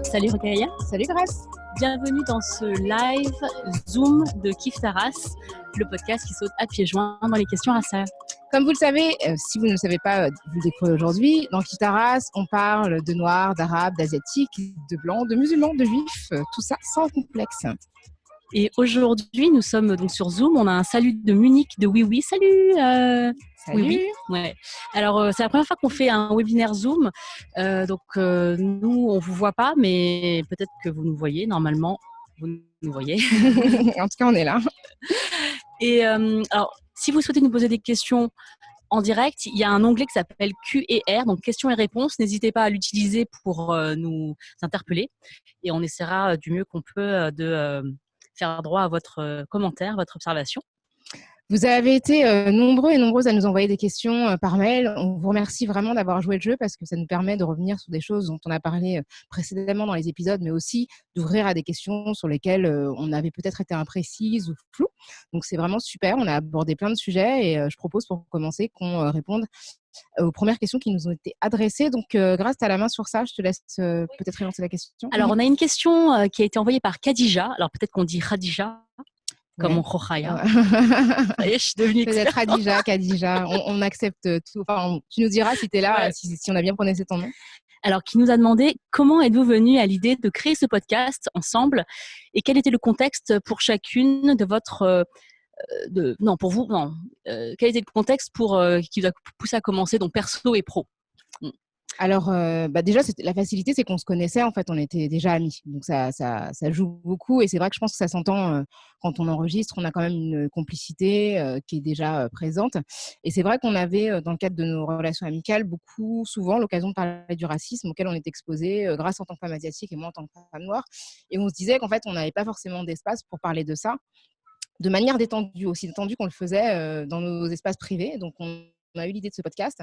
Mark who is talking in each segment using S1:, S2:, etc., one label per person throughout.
S1: Salut Rokhaya.
S2: Salut Grace.
S1: Bienvenue dans ce live Zoom de Kif Taras, le podcast qui saute à pieds joints dans les questions raciales.
S2: Comme vous le savez, si vous ne le savez pas, vous le découvrez aujourd'hui, dans Kif Taras, on parle de noirs, d'arabes, d'asiatiques, de blancs, de musulmans, de juifs, tout ça sans complexe.
S1: Et aujourd'hui, nous sommes donc sur Zoom. On a un salut de Munich de Oui Oui. Salut
S2: Salut.
S1: Oui. Ouais. Alors, c'est la première fois qu'on fait un webinaire Zoom. Nous, on vous voit pas, mais peut-être que vous nous voyez. Normalement, vous nous voyez.
S2: En tout cas, on est là.
S1: Et alors, si vous souhaitez nous poser des questions en direct, il y a un onglet qui s'appelle Q&R, donc questions et réponses. N'hésitez pas à l'utiliser pour nous interpeller. Et on essaiera du mieux qu'on peut de faire droit à votre commentaire, votre observation.
S2: Vous avez été nombreux et nombreuses à nous envoyer des questions par mail. On vous remercie vraiment d'avoir joué le jeu parce que ça nous permet de revenir sur des choses dont on a parlé précédemment dans les épisodes, mais aussi d'ouvrir à des questions sur lesquelles on avait peut-être été imprécise ou flou. Donc, c'est vraiment super. On a abordé plein de sujets et je propose pour commencer qu'on réponde aux premières questions qui nous ont été adressées. Donc, Grâce, tu as la main sur ça. Je te laisse peut-être élancer la question.
S1: Alors, on a une question qui a été envoyée par Khadija. Alors, peut-être qu'on dit Khadija, comme en Rokhaya. Ça y est, je suis devenue experte.
S2: Peut-être Khadija. On accepte tout. Enfin, tu nous diras si tu es là, si on a bien prononcé ton nom.
S1: Alors, qui nous a demandé comment êtes-vous venus à l'idée de créer ce podcast ensemble et quel était le contexte pour chacune de votre... quel était le contexte qui vous a poussé à commencer, donc perso et pro?
S2: Alors, déjà, la facilité, c'est qu'on se connaissait. En fait, on était déjà amis. Donc, ça joue beaucoup. Et c'est vrai que je pense que ça s'entend quand on enregistre. On a quand même une complicité qui est déjà présente. Et c'est vrai qu'on avait, dans le cadre de nos relations amicales, souvent l'occasion de parler du racisme auquel on est exposé, grâce en tant que femme asiatique et moi en tant que femme noire. Et on se disait qu'en fait, on n'avait pas forcément d'espace pour parler de ça de manière détendue, aussi détendue qu'on le faisait dans nos espaces privés. Donc, on a eu l'idée de ce podcast.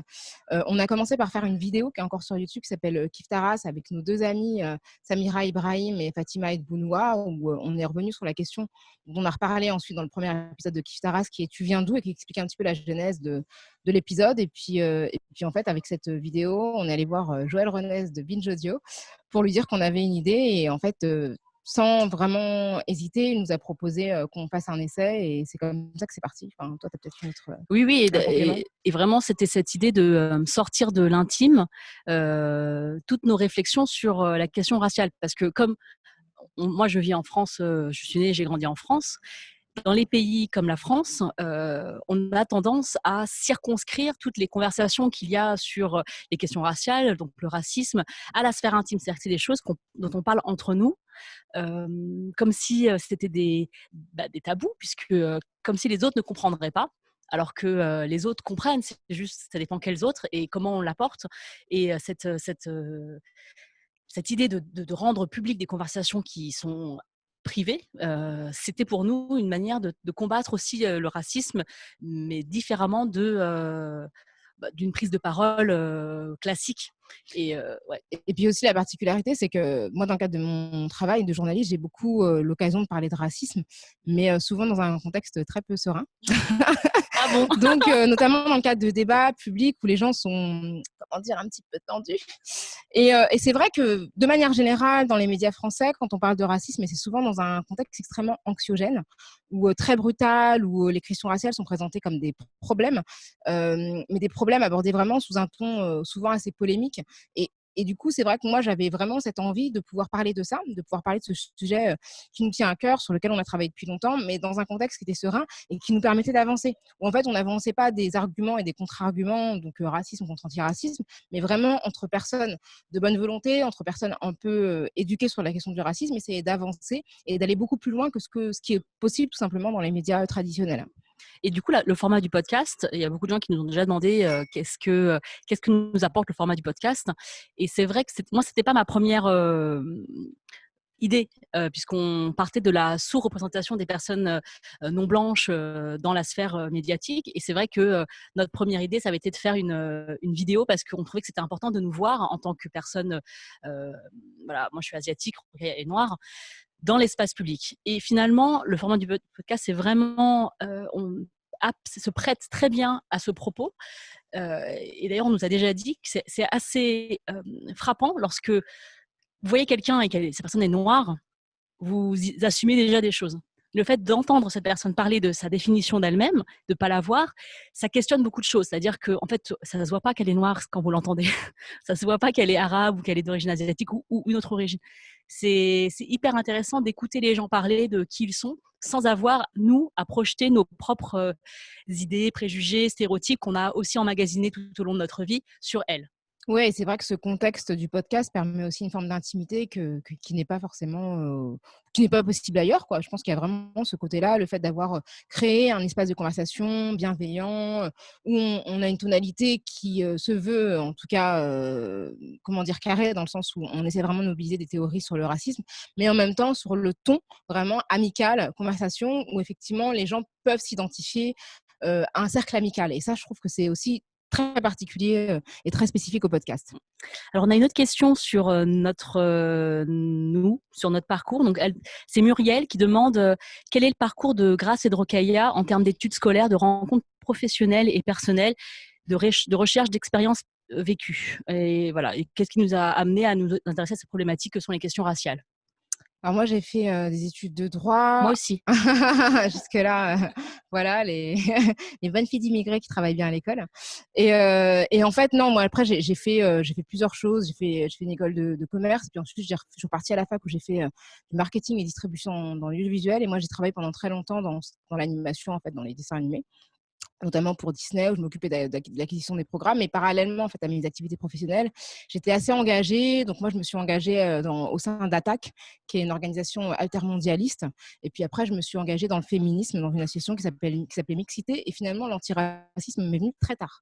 S2: On a commencé par faire une vidéo qui est encore sur YouTube qui s'appelle Kif Taras avec nos deux amies Samira Ibrahim et Fatima Edbounoua, où on est revenu sur la question dont on a reparlé ensuite dans le premier épisode de Kif Taras qui est Tu viens d'où et qui explique un petit peu la genèse de l'épisode. Et puis en fait, avec cette vidéo, on est allé voir Joël Renez de Binge Audio pour lui dire qu'on avait une idée. Et en fait, sans vraiment hésiter, il nous a proposé qu'on fasse un essai et c'est comme ça que c'est parti. Enfin, toi, tu as peut-être une autre...
S1: Oui, et vraiment, c'était cette idée de sortir de l'intime toutes nos réflexions sur la question raciale. Parce que comme moi, je vis en France, je suis née, j'ai grandi en France. Dans les pays comme la France, on a tendance à circonscrire toutes les conversations qu'il y a sur les questions raciales, donc le racisme, à la sphère intime. C'est-à-dire que c'est des choses dont on parle entre nous, comme si c'était des tabous, puisque comme si les autres ne comprendraient pas. Alors que les autres comprennent, c'est juste, ça dépend quels autres et comment on l'apporte. Et cette idée de rendre public des conversations qui sont privées, c'était pour nous une manière de combattre aussi le racisme, mais différemment d'une prise de parole classique. Et
S2: puis aussi, la particularité, c'est que moi, dans le cadre de mon travail de journaliste, j'ai beaucoup l'occasion de parler de racisme, mais souvent dans un contexte très peu serein.
S1: Ah bon?
S2: Donc, notamment dans le cadre de débats publics où les gens sont, comment dire, un petit peu tendus. Et c'est vrai que, de manière générale, dans les médias français, quand on parle de racisme, c'est souvent dans un contexte extrêmement anxiogène ou très brutal, où les questions raciales sont présentées comme des problèmes, mais des problèmes abordés vraiment sous un ton souvent assez polémique. Et du coup, c'est vrai que moi, j'avais vraiment cette envie de pouvoir parler de ça, de pouvoir parler de ce sujet qui nous tient à cœur, sur lequel on a travaillé depuis longtemps, mais dans un contexte qui était serein et qui nous permettait d'avancer. Où en fait, on n'avançait pas des arguments et des contre-arguments, donc racisme contre antiracisme, mais vraiment entre personnes de bonne volonté, entre personnes un peu éduquées sur la question du racisme, essayer d'avancer et d'aller beaucoup plus loin que ce qui est possible tout simplement dans les médias traditionnels.
S1: Et du coup, le format du podcast, il y a beaucoup de gens qui nous ont déjà demandé qu'est-ce que nous apporte le format du podcast. Et c'est vrai que moi, c'était pas ma première idée, puisqu'on partait de la sous-représentation des personnes non blanches dans la sphère médiatique. Et c'est vrai que notre première idée, ça avait été de faire une vidéo parce qu'on trouvait que c'était important de nous voir en tant que personne. Voilà, moi, je suis asiatique et noire dans l'espace public. Et finalement, le format du podcast, c'est vraiment, se prête très bien à ce propos. Et d'ailleurs, on nous a déjà dit que c'est assez frappant lorsque vous voyez quelqu'un et que cette personne est noire, vous assumez déjà des choses. Le fait d'entendre cette personne parler de sa définition d'elle-même, de ne pas la voir, ça questionne beaucoup de choses. C'est-à-dire que, en fait, ça ne se voit pas qu'elle est noire quand vous l'entendez. Ça ne se voit pas qu'elle est arabe ou qu'elle est d'origine asiatique ou une autre origine. C'est hyper intéressant d'écouter les gens parler de qui ils sont sans avoir, nous, à projeter nos propres idées, préjugés, stéréotypes qu'on a aussi emmagasinés tout au long de notre vie sur elles.
S2: Ouais, c'est vrai que ce contexte du podcast permet aussi une forme d'intimité qui n'est pas forcément, qui n'est pas possible ailleurs, quoi. Je pense qu'il y a vraiment ce côté-là, le fait d'avoir, créé un espace de conversation bienveillant, où on a une tonalité qui, se veut en tout cas, comment dire? Carrée dans le sens où on essaie vraiment de mobiliser des théories sur le racisme, mais en même temps sur le ton vraiment amical, conversation où effectivement les gens peuvent s'identifier, à un cercle amical et ça je trouve que c'est aussi très particulier, et très spécifique au podcast.
S1: Alors, on a une autre question sur sur notre parcours. Donc, c'est Muriel qui demande quel est le parcours de Grace et de Rokhaya en termes d'études scolaires, de rencontres professionnelles et personnelles, de recherche d'expériences vécues. Et voilà. Et qu'est-ce qui nous a amené à nous intéresser à ces problématiques que sont les questions raciales?
S2: Alors moi, j'ai fait, des études de
S1: Moi
S2: droit.
S1: aussi.
S2: Jusque-là, voilà les les bonnes filles d'immigrés qui travaillent bien à l'école et en fait, non, moi après j'ai fait plusieurs choses. J'ai fait une école de commerce et puis ensuite je suis repartie à la fac où j'ai fait, du marketing et distribution dans l'audiovisuel et moi j'ai travaillé pendant très longtemps dans l'animation, en fait, dans les dessins animés. Notamment pour Disney où je m'occupais de l'acquisition des programmes. Mais parallèlement, en fait, à mes activités professionnelles, j'étais assez engagée. Donc moi, je me suis engagée, au sein d'ATTAC, qui est une organisation altermondialiste. Et puis après, je me suis engagée dans le féminisme, dans une association qui s'appelait Mixité. Et finalement, l'antiracisme m'est venu très tard.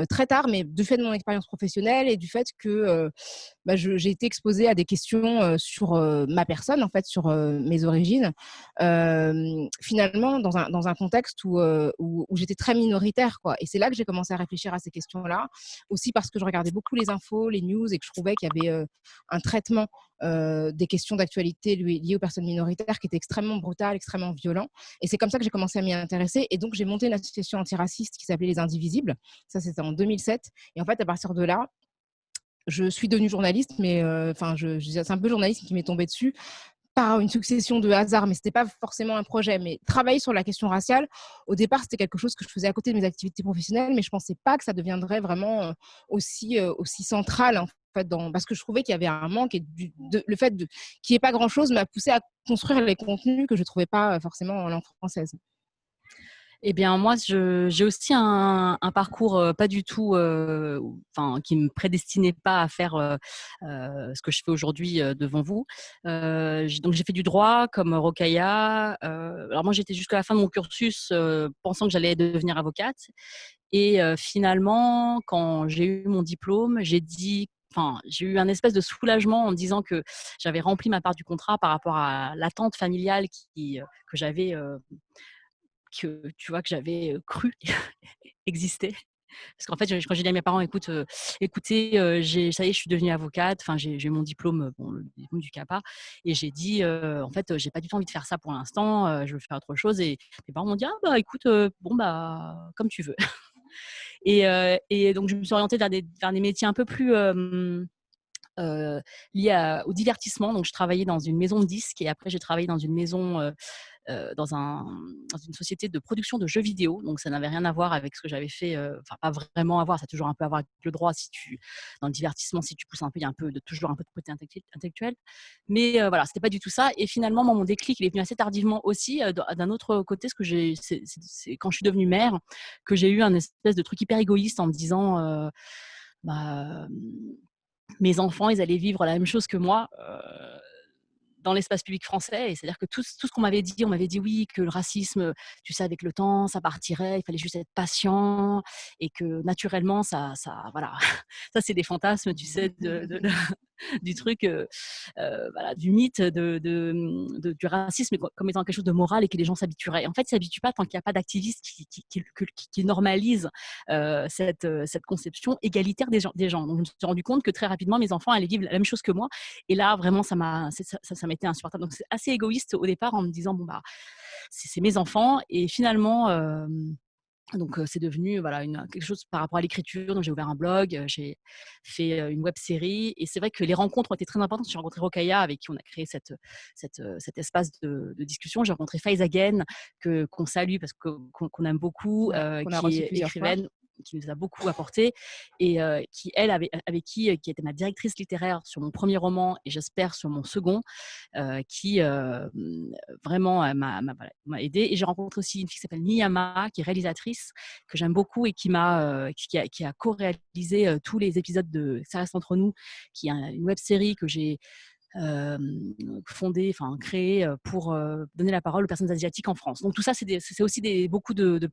S2: Très tard, mais du fait de mon expérience professionnelle et du fait que, j'ai été exposée à des questions, sur, ma personne, en fait, sur, mes origines. Finalement, dans un contexte où j'étais très minoritaire, quoi. Et c'est là que j'ai commencé à réfléchir à ces questions-là. Aussi parce que je regardais beaucoup les infos, les news et que je trouvais qu'il y avait, un traitement, des questions d'actualité liées aux personnes minoritaires qui était extrêmement brutal, extrêmement violent. Et c'est comme ça que j'ai commencé à m'y intéresser. Et donc, j'ai monté une association antiraciste qui s'appelait Les Indivisibles. Ça, c'était en 2007. Et en fait, à partir de là, je suis devenue journaliste, mais enfin, c'est un peu le journalisme qui m'est tombé dessus par une succession de hasards, mais c'était pas forcément un projet. Mais travailler sur la question raciale, au départ, c'était quelque chose que je faisais à côté de mes activités professionnelles, mais je pensais pas que ça deviendrait vraiment aussi central, en fait, parce que je trouvais qu'il y avait un manque et le fait qu'il n'y ait pas grand-chose m'a poussé à construire les contenus que je trouvais pas forcément en langue française.
S1: Eh bien, moi, j'ai aussi un parcours pas du tout, qui me prédestinait pas à faire ce que je fais aujourd'hui devant vous. Donc, j'ai fait du droit comme Rokhaya. Alors moi, j'étais jusqu'à la fin de mon cursus pensant que j'allais devenir avocate. Et finalement, quand j'ai eu mon diplôme, j'ai eu un espèce de soulagement en me disant que j'avais rempli ma part du contrat par rapport à l'attente familiale que j'avais. Que tu vois, que j'avais cru exister. Parce qu'en fait, quand j'ai dit à mes parents, écoutez, ça y est, je suis devenue avocate, enfin, j'ai mon diplôme, bon, le diplôme du CAPA, et j'ai dit, en fait, j'ai pas du tout envie de faire ça pour l'instant, je veux faire autre chose. Et mes parents m'ont dit, ah bah écoute, bon bah comme tu veux. Et donc je me suis orientée vers des métiers un peu plus liés au divertissement. Donc je travaillais dans une maison de disques et après j'ai travaillé dans une maison dans une société de production de jeux vidéo. Donc, ça n'avait rien à voir avec ce que j'avais fait. Enfin, pas vraiment à voir. Ça a toujours un peu à voir avec le droit. Dans le divertissement, si tu pousses un peu, il y a toujours un peu de côté intellectuel. Mais voilà, c'était pas du tout ça. Et finalement, mon déclic, il est venu assez tardivement aussi. D'un autre côté, c'est quand je suis devenue mère que j'ai eu un espèce de truc hyper égoïste en me disant, bah, mes enfants, ils allaient vivre la même chose que moi. Dans l'espace public français. Et c'est-à-dire que tout ce qu'on m'avait dit, on m'avait dit oui, que le racisme, tu sais, avec le temps, ça partirait, il fallait juste être patient et que naturellement, voilà. Ça, c'est des fantasmes, tu sais, du truc, voilà, du mythe du racisme comme étant quelque chose de moral et que les gens s'habitueraient. En fait, ils ne s'habituent pas tant qu'il n'y a pas d'activistes qui normalisent cette conception égalitaire des gens. Donc, je me suis rendu compte que très rapidement, mes enfants allaient vivre la même chose que moi. Et là, vraiment, ça m'était insupportable. Donc, c'est assez égoïste au départ en me disant, bon, bah, c'est mes enfants. Et finalement, Donc, c'est devenu voilà, quelque chose par rapport à l'écriture. Donc, j'ai ouvert un blog, j'ai fait une web série. Et c'est vrai que les rencontres ont été très importantes. J'ai rencontré Rokhaya, avec qui on a créé cet espace de discussion. J'ai rencontré Faiza Again, qu'on salue parce qu'on aime beaucoup,
S2: Ouais, qu'on a
S1: qui
S2: reçu
S1: est
S2: plusieurs fois.
S1: écrivaine, qui nous a beaucoup apporté, et qui, elle, avec qui était ma directrice littéraire sur mon premier roman et j'espère sur mon second, qui vraiment m'a aidée. Et j'ai rencontré aussi une fille qui s'appelle Niyama, qui est réalisatrice, que j'aime beaucoup et qui a co-réalisé tous les épisodes de Ça reste entre nous, qui est une web série que j'ai créée pour donner la parole aux personnes asiatiques en France. Donc tout ça, c'est aussi beaucoup de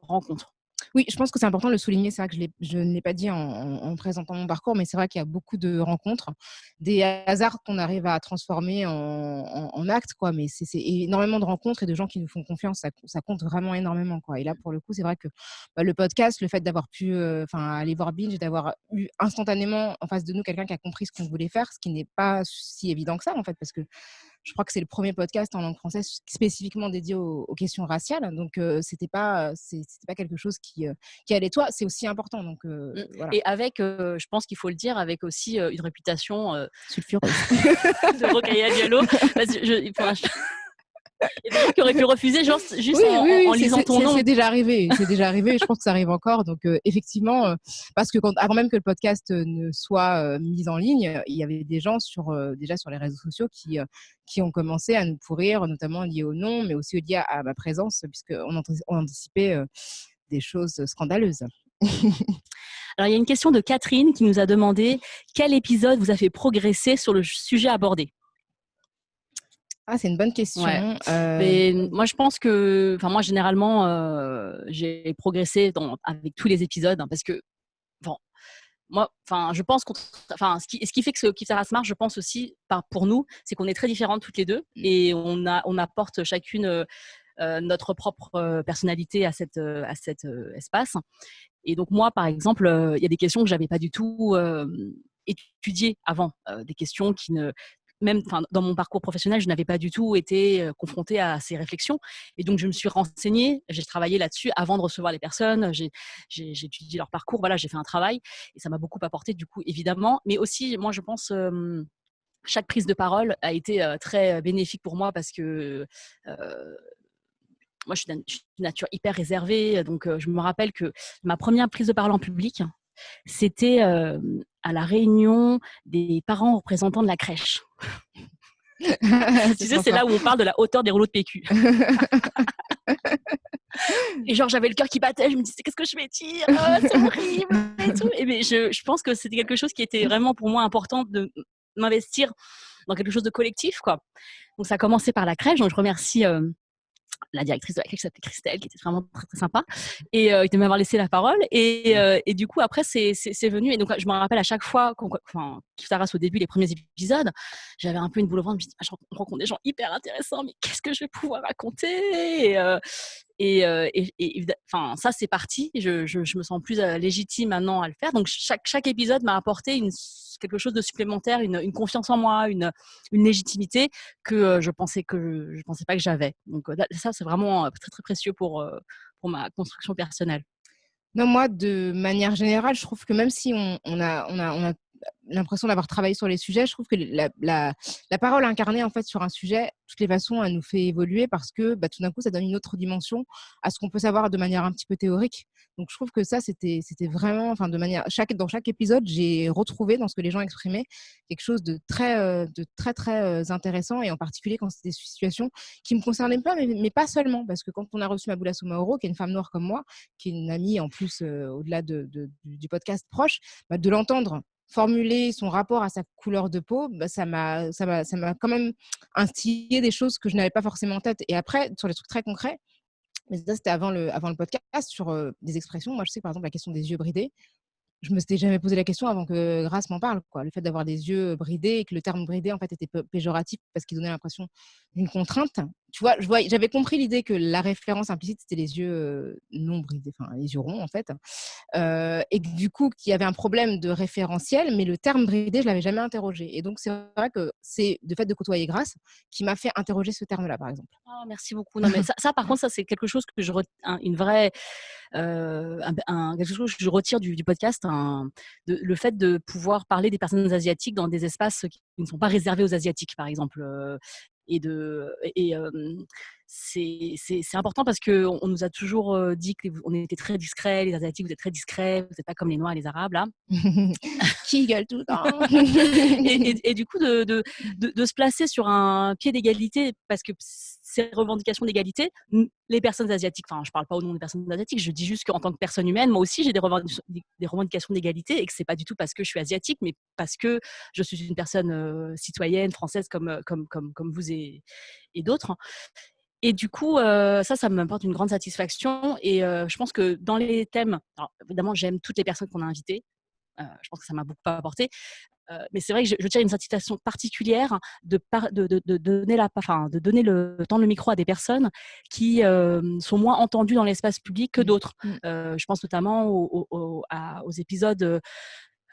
S1: rencontres.
S2: Oui, je pense que c'est important de le souligner. C'est vrai que je ne l'ai pas dit en présentant mon parcours, mais c'est vrai qu'il y a beaucoup de rencontres, des hasards qu'on arrive à transformer en actes, quoi. Mais c'est énormément de rencontres et de gens qui nous font confiance. Ça compte vraiment énormément, quoi. Et là, pour le coup, c'est vrai que le podcast, le fait d'avoir pu aller voir Binge, d'avoir eu instantanément en face de nous quelqu'un qui a compris ce qu'on voulait faire, ce qui n'est pas si évident que ça, en fait, parce que je crois que c'est le premier podcast en langue française spécifiquement dédié aux questions raciales. Donc, c'était pas quelque chose qui allait toi. C'est aussi important. Donc, voilà.
S1: Et avec, je pense qu'il faut le dire, avec aussi une réputation
S2: Sulfureuse.
S1: de Rokhaya Diallo. Parce que il y a des gens qui auraient pu refuser juste en lisant ton nom.
S2: C'est déjà arrivé. C'est déjà arrivé. Je pense que ça arrive encore. Donc, effectivement, parce que avant même que le podcast ne soit mis en ligne, il y avait des gens déjà sur les réseaux sociaux qui ont commencé à nous pourrir, notamment liés au nom, mais aussi liés à ma présence, puisqu'on anticipait des choses scandaleuses.
S1: Alors, il y a une question de Catherine qui nous a demandé quel épisode vous a fait progresser sur le sujet abordé.
S2: Ah, c'est une bonne question.
S1: Ouais. Mais moi, je pense que, moi, généralement, j'ai progressé avec tous les épisodes, hein, parce que, moi, je pense ce qui fait que Kif Taras marche, je pense aussi, pour nous, c'est qu'on est très différentes toutes les deux et on apporte chacune notre propre personnalité à cet espace. Et donc moi, par exemple, il y a des questions que j'avais pas du tout étudiées avant, des questions qui ne même dans mon parcours professionnel, je n'avais pas du tout été confrontée à ces réflexions. Et donc, je me suis renseignée, j'ai travaillé là-dessus avant de recevoir les personnes, j'ai étudié leur parcours, voilà, j'ai fait un travail et ça m'a beaucoup apporté, du coup, évidemment. Mais aussi, moi, je pense, chaque prise de parole a été très bénéfique pour moi parce que moi, je suis d'une nature hyper réservée. Donc, je me rappelle que ma première prise de parole en public, c'était à la réunion des parents représentants de la crèche. Tu sais, c'est là où on parle de la hauteur des rouleaux de PQ. Et genre, j'avais le cœur qui battait, je me disais, qu'est-ce que je vais dire, c'est horrible et tout. Et mais je pense que c'était quelque chose qui était vraiment pour moi important de m'investir dans quelque chose de collectif, quoi. Donc, ça a commencé par la crèche. Donc, je remercie la directrice de la crèche, qui s'appelait Christelle, qui était vraiment très, très sympa, et de m'avoir laissé la parole. Et du coup, après, c'est venu. Et donc, je me rappelle à chaque fois, Kif Taras, au début, les premiers épisodes, j'avais un peu une boule au ventre. Je me dis, je rencontre des gens hyper intéressants, mais qu'est-ce que je vais pouvoir raconter? Ça, c'est parti. Je me sens plus légitime maintenant à le faire. Donc, chaque épisode m'a apporté quelque chose de supplémentaire, une confiance en moi, une légitimité que je pensais pas que j'avais. Donc, ça, c'est vraiment très, très précieux pour ma construction personnelle.
S2: Non, moi, de manière générale, je trouve que même si on a l'impression d'avoir travaillé sur les sujets, je trouve que la parole incarnée en fait sur un sujet, de toutes les façons, elle nous fait évoluer parce que tout d'un coup, ça donne une autre dimension à ce qu'on peut savoir de manière un petit peu théorique. Donc, je trouve que ça, c'était vraiment, dans chaque épisode, j'ai retrouvé dans ce que les gens exprimaient quelque chose de très, très intéressant, et en particulier quand c'était des situations qui me concernaient pas, mais pas seulement, parce que quand on a reçu Maboula Soumaoro, qui est une femme noire comme moi, qui est une amie en plus, au-delà du podcast proche, de l'entendre formuler son rapport à sa couleur de peau, ça m'a quand même instillé des choses que je n'avais pas forcément en tête. Et après, sur les trucs très concrets, mais ça, c'était avant le podcast, sur des expressions. Moi, je sais, par exemple, la question des yeux bridés. Je me s'étais jamais posé la question avant que Grace m'en parle, quoi. Le fait d'avoir des yeux bridés, et que le terme bridé, en fait, était péjoratif parce qu'il donnait l'impression d'une contrainte. tu vois, j'avais compris l'idée que la référence implicite, c'était les yeux non bridés, enfin les yeux ronds en fait. Et que du coup, qu'il y avait un problème de référentiel, mais le terme bridé, je l'avais jamais interrogé. Et donc, c'est vrai que c'est le fait de côtoyer Grace qui m'a fait interroger ce terme-là, par exemple.
S1: Oh, merci beaucoup. Non, mais ça, par contre, ça, c'est quelque chose que une vraie, quelque chose que je retire du podcast, le fait de pouvoir parler des personnes asiatiques dans des espaces qui ne sont pas réservés aux Asiatiques, par exemple. C'est important parce qu'on nous a toujours dit qu'on était très discrets, les Asiatiques, vous êtes très discrets, vous n'êtes pas comme les Noirs et les Arabes, là.
S2: Qui gueule tout le temps.
S1: Et du coup, de se placer sur un pied d'égalité, parce que ces revendications d'égalité, les personnes asiatiques, enfin, je ne parle pas au nom des personnes asiatiques, je dis juste qu'en tant que personne humaine, moi aussi, j'ai des revendications d'égalité et que ce n'est pas du tout parce que je suis asiatique, mais parce que je suis une personne citoyenne, française, comme vous et d'autres. Et du coup, ça m'apporte une grande satisfaction. Et je pense que dans les thèmes, alors, évidemment, j'aime toutes les personnes qu'on a invitées. Je pense que ça m'a beaucoup apporté. Mais c'est vrai que je tiens une satisfaction particulière de donner tendre le micro à des personnes qui sont moins entendues dans l'espace public que d'autres. Je pense notamment aux épisodes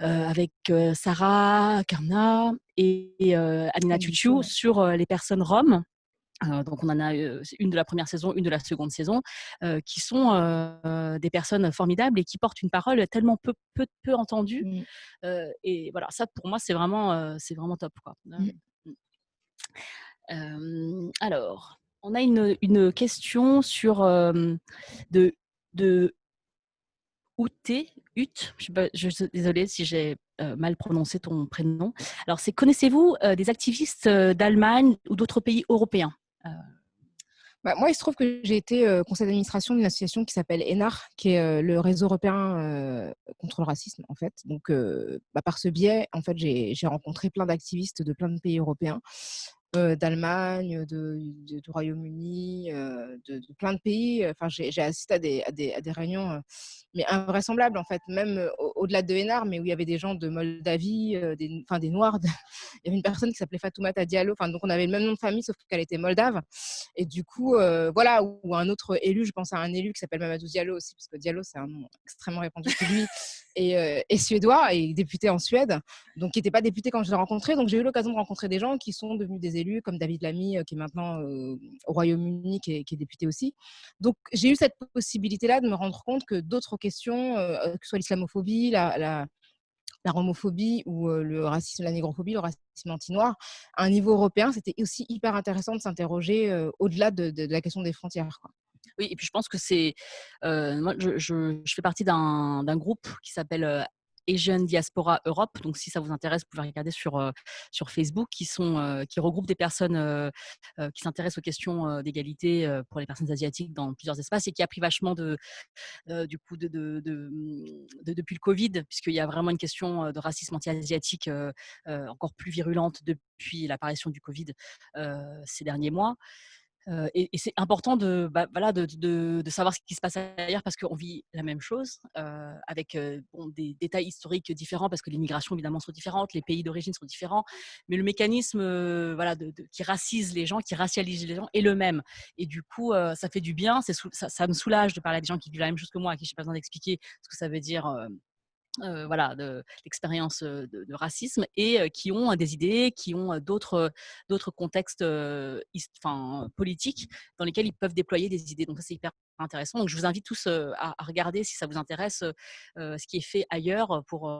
S1: avec Sarah Karna et Anina Tutu sur les personnes roms. Donc on en a une de la première saison, une de la seconde saison, qui sont des personnes formidables et qui portent une parole tellement peu entendue. Et voilà, ça pour moi c'est vraiment top, quoi. Alors, on a une question sur de de je suis désolée si j'ai mal prononcé ton prénom. Alors, connaissez-vous des activistes d'Allemagne ou d'autres pays européens?
S2: Bah, moi, il se trouve que j'ai été conseil d'administration d'une association qui s'appelle ENAR, qui est le réseau européen contre le racisme, en fait. Donc, par ce biais, en fait, j'ai rencontré plein d'activistes de plein de pays européens, d'Allemagne, du Royaume-Uni, de plein de pays. Enfin, j'ai assisté à des réunions mais invraisemblables, en fait, même au-delà de ENAR, mais où il y avait des gens de Moldavie, des Noirs. Il y avait une personne qui s'appelait Fatoumata Diallo. Enfin, donc, on avait le même nom de famille, sauf qu'elle était moldave. Et du coup, voilà, ou un autre élu, je pense à un élu qui s'appelle Mamadou Diallo aussi, parce que Diallo, c'est un nom extrêmement répandu chez lui, et suédois, et député en Suède, donc qui n'était pas député quand je l'ai rencontré. Donc j'ai eu l'occasion de rencontrer des gens qui sont devenus des élus, comme David Lamy, qui est maintenant au Royaume-Uni, qui est député aussi. Donc j'ai eu cette possibilité-là de me rendre compte que d'autres questions, que ce soit l'islamophobie, la romophobie ou le racisme, la négrophobie, le racisme anti-noir, à un niveau européen, c'était aussi hyper intéressant de s'interroger au-delà de la question des frontières, quoi.
S1: Oui, et puis je pense que moi, je fais partie d'un groupe qui s'appelle Asian Diaspora Europe. Donc, si ça vous intéresse, vous pouvez regarder sur Facebook, qui regroupe des personnes qui s'intéressent aux questions d'égalité pour les personnes asiatiques dans plusieurs espaces et qui a pris vachement du coup depuis le Covid, puisqu'il y a vraiment une question de racisme anti-asiatique encore plus virulente depuis l'apparition du Covid ces derniers mois. Et c'est important de savoir ce qui se passe ailleurs parce qu'on vit la même chose avec des détails historiques différents parce que les migrations évidemment sont différentes, les pays d'origine sont différents, mais le mécanisme qui racise les gens, qui racialise les gens est le même. Et du coup, ça fait du bien, ça me soulage de parler à des gens qui vivent la même chose que moi, à qui je n'ai pas besoin d'expliquer ce que ça veut dire. De l'expérience de racisme et qui ont des idées, qui ont d'autres contextes politiques dans lesquels ils peuvent déployer des idées. Donc ça, c'est hyper intéressant. Donc je vous invite tous à regarder si ça vous intéresse ce qui est fait ailleurs pour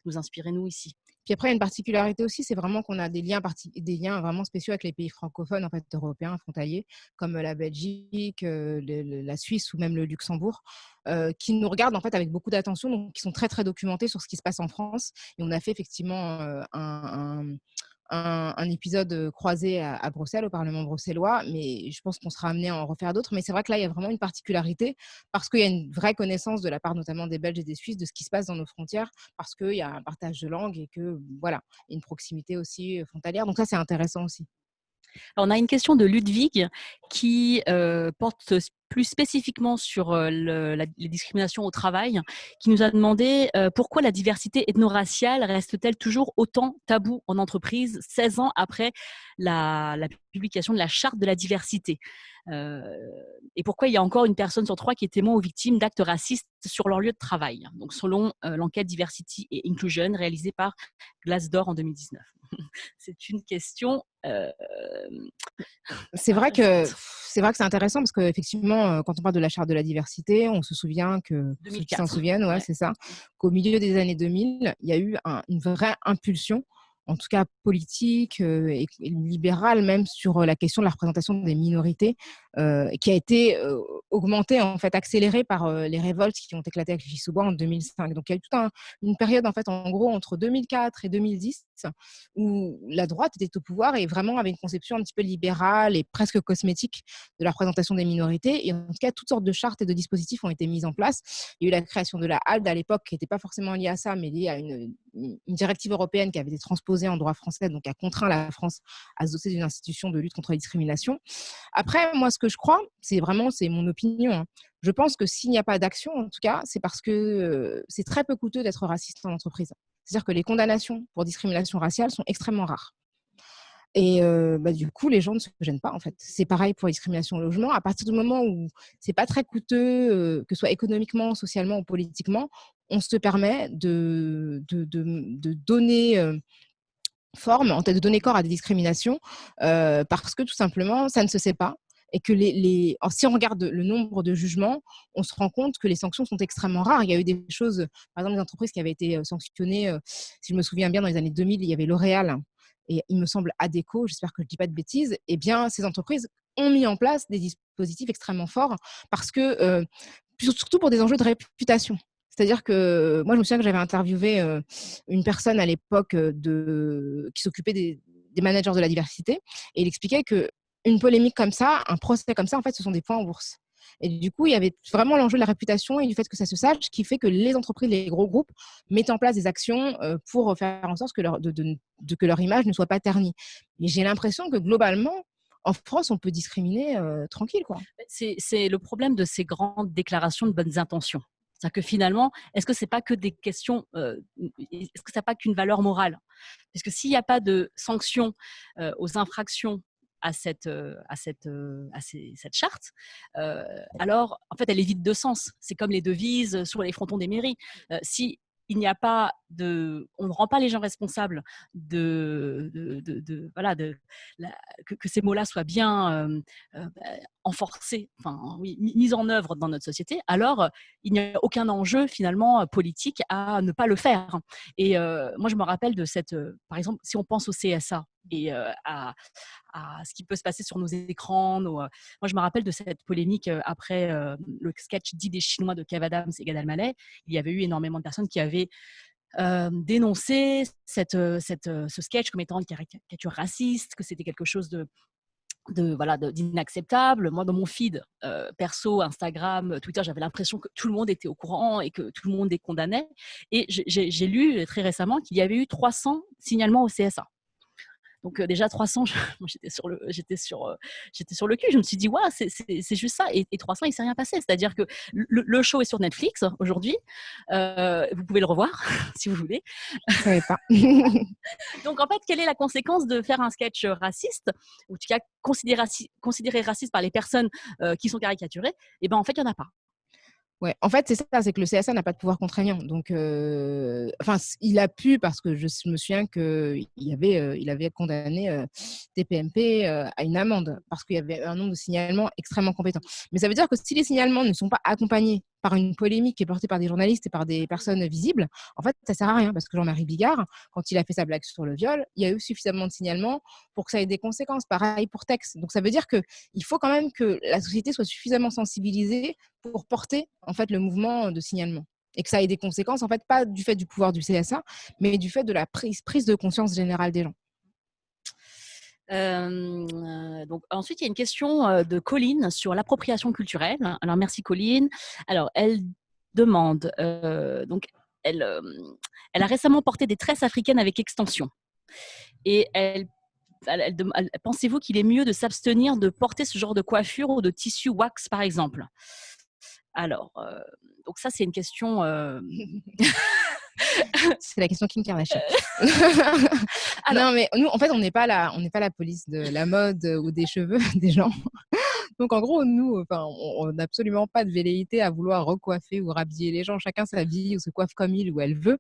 S1: nous inspirer, nous, ici.
S2: Puis après, il y a une particularité aussi, c'est vraiment qu'on a des liens vraiment spéciaux avec les pays francophones, en fait, européens, frontaliers, comme la Belgique, la Suisse ou même le Luxembourg, qui nous regardent en fait avec beaucoup d'attention, donc qui sont très très documentés sur ce qui se passe en France. Et on a fait effectivement un épisode croisé à Bruxelles, au Parlement bruxellois, mais je pense qu'on sera amené à en refaire d'autres. Mais c'est vrai que là, il y a vraiment une particularité parce qu'il y a une vraie connaissance de la part notamment des Belges et des Suisses de ce qui se passe dans nos frontières, parce qu'il y a un partage de langue et que, voilà, une proximité aussi frontalière. Donc ça, c'est intéressant aussi.
S1: On a une question de Ludwig qui porte plus spécifiquement sur les discriminations au travail, qui nous a demandé pourquoi la diversité ethno-raciale reste-t-elle toujours autant taboue en entreprise 16 ans après la publication de la charte de la diversité, et pourquoi il y a encore une personne sur 3 qui est témoin ou victime d'actes racistes sur leur lieu de travail, donc selon l'enquête Diversity et Inclusion réalisée par Glassdoor en 2019. C'est une question
S2: C'est vrai que c'est intéressant parce qu'effectivement, quand on parle de la charte de la diversité, on se souvient que, pour ceux qui s'en
S1: 2004.
S2: souviennent, ouais,
S1: Ouais.
S2: c'est ça, qu'au milieu des années 2000, il y a eu une vraie impulsion, en tout cas politique et libérale même, sur la question de la représentation des minorités, qui a été augmentée, en fait, accélérée par les révoltes qui ont éclaté avec les Gilets en 2005. Donc il y a eu toute une période, en fait, en gros, entre 2004 et 2010, où la droite était au pouvoir et vraiment avait une conception un petit peu libérale et presque cosmétique de la représentation des minorités. Et en tout cas, toutes sortes de chartes et de dispositifs ont été mis en place. Il y a eu la création de la HALD à l'époque, qui n'était pas forcément liée à ça, mais liée à une directive européenne qui avait été transposée en droit français, donc a contraint la France à se doter d'une institution de lutte contre la discrimination. Après, moi, ce que je crois, c'est mon opinion, hein. Je pense que s'il n'y a pas d'action, en tout cas, c'est parce que c'est très peu coûteux d'être raciste en entreprise. C'est-à-dire que les condamnations pour discrimination raciale sont extrêmement rares. Et du coup, les gens ne se gênent pas, en fait. C'est pareil pour la discrimination au logement. À partir du moment où c'est pas très coûteux, que ce soit économiquement, socialement ou politiquement, on se permet de donner forme, en fait, de donner corps à des discriminations, parce que tout simplement, ça ne se sait pas. Et que si on regarde le nombre de jugements, on se rend compte que les sanctions sont extrêmement rares. Il y a eu des choses, par exemple, des entreprises qui avaient été sanctionnées, si je me souviens bien, dans les années 2000, il y avait L'Oréal et il me semble Adecco, j'espère que je ne dis pas de bêtises. Eh bien, ces entreprises ont mis en place des dispositifs extrêmement forts parce que, surtout pour des enjeux de réputation. C'est-à-dire que moi, je me souviens que j'avais interviewé une personne à l'époque qui s'occupait des managers de la diversité et il expliquait qu'une polémique comme ça, un procès comme ça, en fait, ce sont des points en bourse. Et du coup, il y avait vraiment l'enjeu de la réputation et du fait que ça se sache, qui fait que les entreprises, les gros groupes mettent en place des actions pour faire en sorte que que leur image ne soit pas ternie. Mais j'ai l'impression que globalement, en France, on peut discriminer tranquille, quoi.
S1: C'est le problème de ces grandes déclarations de bonnes intentions. C'est-à-dire que finalement, est-ce que c'est pas que des questions, est-ce que ça n'a pas qu'une valeur morale? Parce que s'il n'y a pas de sanctions aux infractions cette charte, alors en fait elle est vide de sens. C'est comme les devises sur les frontons des mairies. Si il n'y a pas on ne rend pas les gens responsables voilà, que ces mots-là soient bien enforcés, enfin oui, mis en œuvre dans notre société, alors il n'y a aucun enjeu finalement politique à ne pas le faire. Et moi je me rappelle de par exemple, si on pense au CSA et à ce qui peut se passer sur nos écrans. Moi, je me rappelle de cette polémique après le sketch dit des Chinois de Kev Adams et Gad Elmaleh. Il y avait eu énormément de personnes qui avaient dénoncé ce sketch comme étant une caricature raciste, que c'était quelque chose d'inacceptable. Moi, dans mon feed perso, Instagram, Twitter, j'avais l'impression que tout le monde était au courant et que tout le monde les condamnait. Et j'ai lu très récemment qu'il y avait eu 300 signalements au CSA. Donc déjà 300, moi, j'étais sur le cul. Je me suis dit, ouais, c'est juste ça. Et 300, il ne s'est rien passé. C'est-à-dire que le show est sur Netflix aujourd'hui. Vous pouvez le revoir si vous voulez.
S2: Je ne savais pas.
S1: Donc en fait, quelle est la conséquence de faire un sketch raciste, ou en tout cas considéré raciste par les personnes qui sont caricaturées? Eh ben en fait, il n'y en a pas.
S2: Ouais, en fait, c'est ça, c'est que le CSA n'a pas de pouvoir contraignant. Donc, il a pu, parce que je me souviens il avait condamné TPMP à une amende parce qu'il y avait un nombre de signalements extrêmement compétent. Mais ça veut dire que si les signalements ne sont pas accompagnés par une polémique qui est portée par des journalistes et par des personnes visibles, en fait, ça sert à rien parce que Jean-Marie Bigard, quand il a fait sa blague sur le viol, il y a eu suffisamment de signalements pour que ça ait des conséquences. Pareil pour Tex. Donc, ça veut dire qu'il faut quand même que la société soit suffisamment sensibilisée pour porter en fait le mouvement de signalement et que ça ait des conséquences, en fait, pas du fait du pouvoir du CSA, mais du fait de la prise de conscience générale des gens.
S1: Donc ensuite, il y a une question de Colline sur l'appropriation culturelle. Alors merci Colline. Alors elle demande, donc elle a récemment porté des tresses africaines avec extension et elle pensez-vous qu'il est mieux de s'abstenir de porter ce genre de coiffure ou de tissu wax, par exemple? Alors, donc ça, c'est une question.
S2: C'est la question Kim Kardashian.
S1: Alors,
S2: Non, mais nous, en fait, on n'est pas la police de la mode ou des cheveux des gens. Donc, en gros, nous, enfin, on n'a absolument pas de velléité à vouloir recoiffer ou rhabiller les gens. Chacun s'habille ou se coiffe comme il ou elle veut.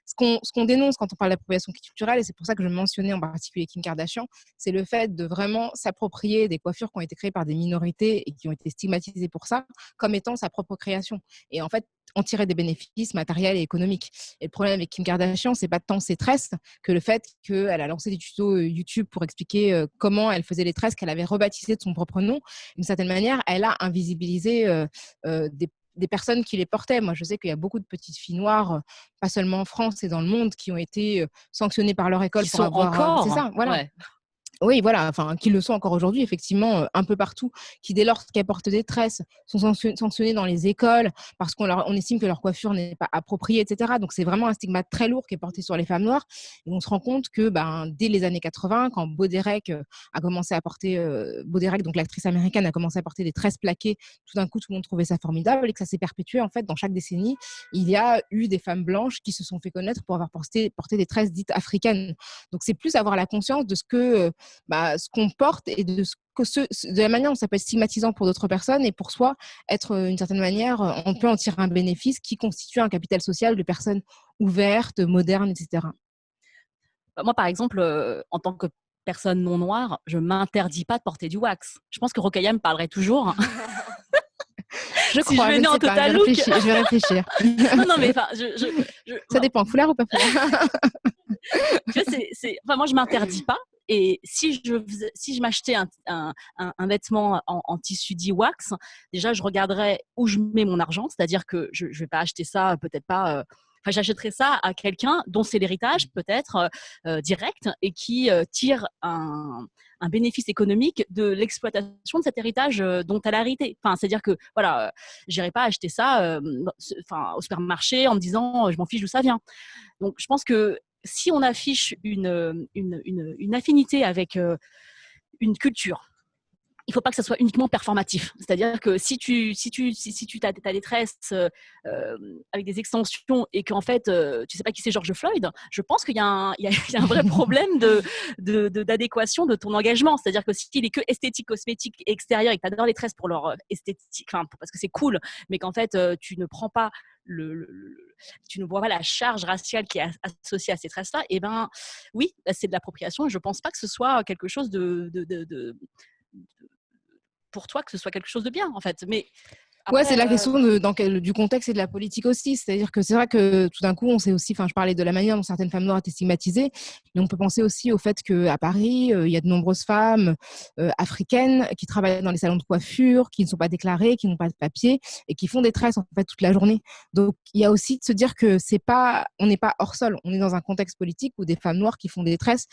S2: Ce qu'on dénonce quand on parle d'appropriation culturelle, et c'est pour ça que je mentionnais en particulier Kim Kardashian, c'est le fait de vraiment s'approprier des coiffures qui ont été créées par des minorités et qui ont été stigmatisées pour ça, comme étant sa propre création. Et en fait, en tirer des bénéfices matériels et économiques. Et le problème avec Kim Kardashian, c'est pas tant ses tresses que le fait qu'elle a lancé des tutos YouTube pour expliquer comment elle faisait les tresses qu'elle avait rebaptisées de son propre nom. D'une certaine manière, elle a invisibilisé des personnes qui les portaient. Moi, je sais qu'il y a beaucoup de petites filles noires, pas seulement en France et dans le monde, qui ont été sanctionnées par leur école
S1: qui
S2: pour
S1: sont
S2: avoir... c'est
S1: encore,
S2: ça, voilà.
S1: ouais.
S2: Oui, voilà, enfin, qui le sont encore aujourd'hui, effectivement, un peu partout, qui, dès lors qu'elles portent des tresses, sont sanctionnées dans les écoles parce on estime que leur coiffure n'est pas appropriée, etc. Donc, c'est vraiment un stigmate très lourd qui est porté sur les femmes noires. Et on se rend compte que, dès les années 80, quand Baudérec a commencé à porter, Baudérec, donc l'actrice américaine, a commencé à porter des tresses plaquées, tout d'un coup, tout le monde trouvait ça formidable et que ça s'est perpétué, en fait, dans chaque décennie. Il y a eu des femmes blanches qui se sont fait connaître pour avoir porté des tresses dites africaines. Donc, c'est plus avoir la conscience de ce qu'on porte et de la manière dont ça peut être stigmatisant pour d'autres personnes et pour soi, être d'une certaine manière, on peut en tirer un bénéfice qui constitue un capital social de personnes ouvertes, modernes, etc.
S1: Moi, par exemple, en tant que personne non noire, je m'interdis pas de porter du wax. Je pense que Rokhaya me parlerait toujours.
S2: Je
S1: Si
S2: crois,
S1: je
S2: je ne
S1: venais en
S2: sais pas,
S1: total look.
S2: je vais réfléchir.
S1: Non, non, mais enfin,
S2: Ça dépend, foulard ou pas foulard?
S1: tu vois, enfin, moi, je m'interdis pas. Et si je m'achetais un vêtement en tissu dit wax, déjà, je regarderais où je mets mon argent. C'est-à-dire que je ne vais pas acheter ça, peut-être pas. Enfin, j'achèterais ça à quelqu'un dont c'est l'héritage, peut-être direct, et qui tire un bénéfice économique de l'exploitation de cet héritage dont elle a hérité. Enfin, c'est-à-dire que voilà, j'irai pas acheter ça au supermarché en me disant je m'en fiche d'où ça vient. Donc, je pense que si on affiche une affinité avec une culture, il ne faut pas que ça soit uniquement performatif. C'est-à-dire que si tu as des tresses avec des extensions et qu'en fait, tu ne sais pas qui c'est George Floyd, je pense qu'il y a un vrai problème d'adéquation de ton engagement. C'est-à-dire que s'il est que esthétique, cosmétique, extérieur et que tu adores les tresses pour leur esthétique, parce que c'est cool, mais qu'en fait, tu ne prends pas tu ne vois pas la charge raciale qui est associée à ces tresses-là, et ben oui, c'est de l'appropriation et je ne pense pas que ce soit quelque chose pour toi, que ce soit quelque chose de bien, en fait. Mais
S2: Ouais,
S1: après,
S2: c'est la question du contexte et de la politique aussi. C'est-à-dire que c'est vrai que tout d'un coup, on sait aussi, enfin, je parlais de la manière dont certaines femmes noires étaient stigmatisées, mais on peut penser aussi au fait qu'à Paris, il y a de nombreuses femmes africaines qui travaillent dans les salons de coiffure, qui ne sont pas déclarées, qui n'ont pas de papier et qui font des tresses en fait toute la journée. Donc, il y a aussi de se dire que on n'est pas hors sol. On est dans un contexte politique où des femmes noires qui font des tresses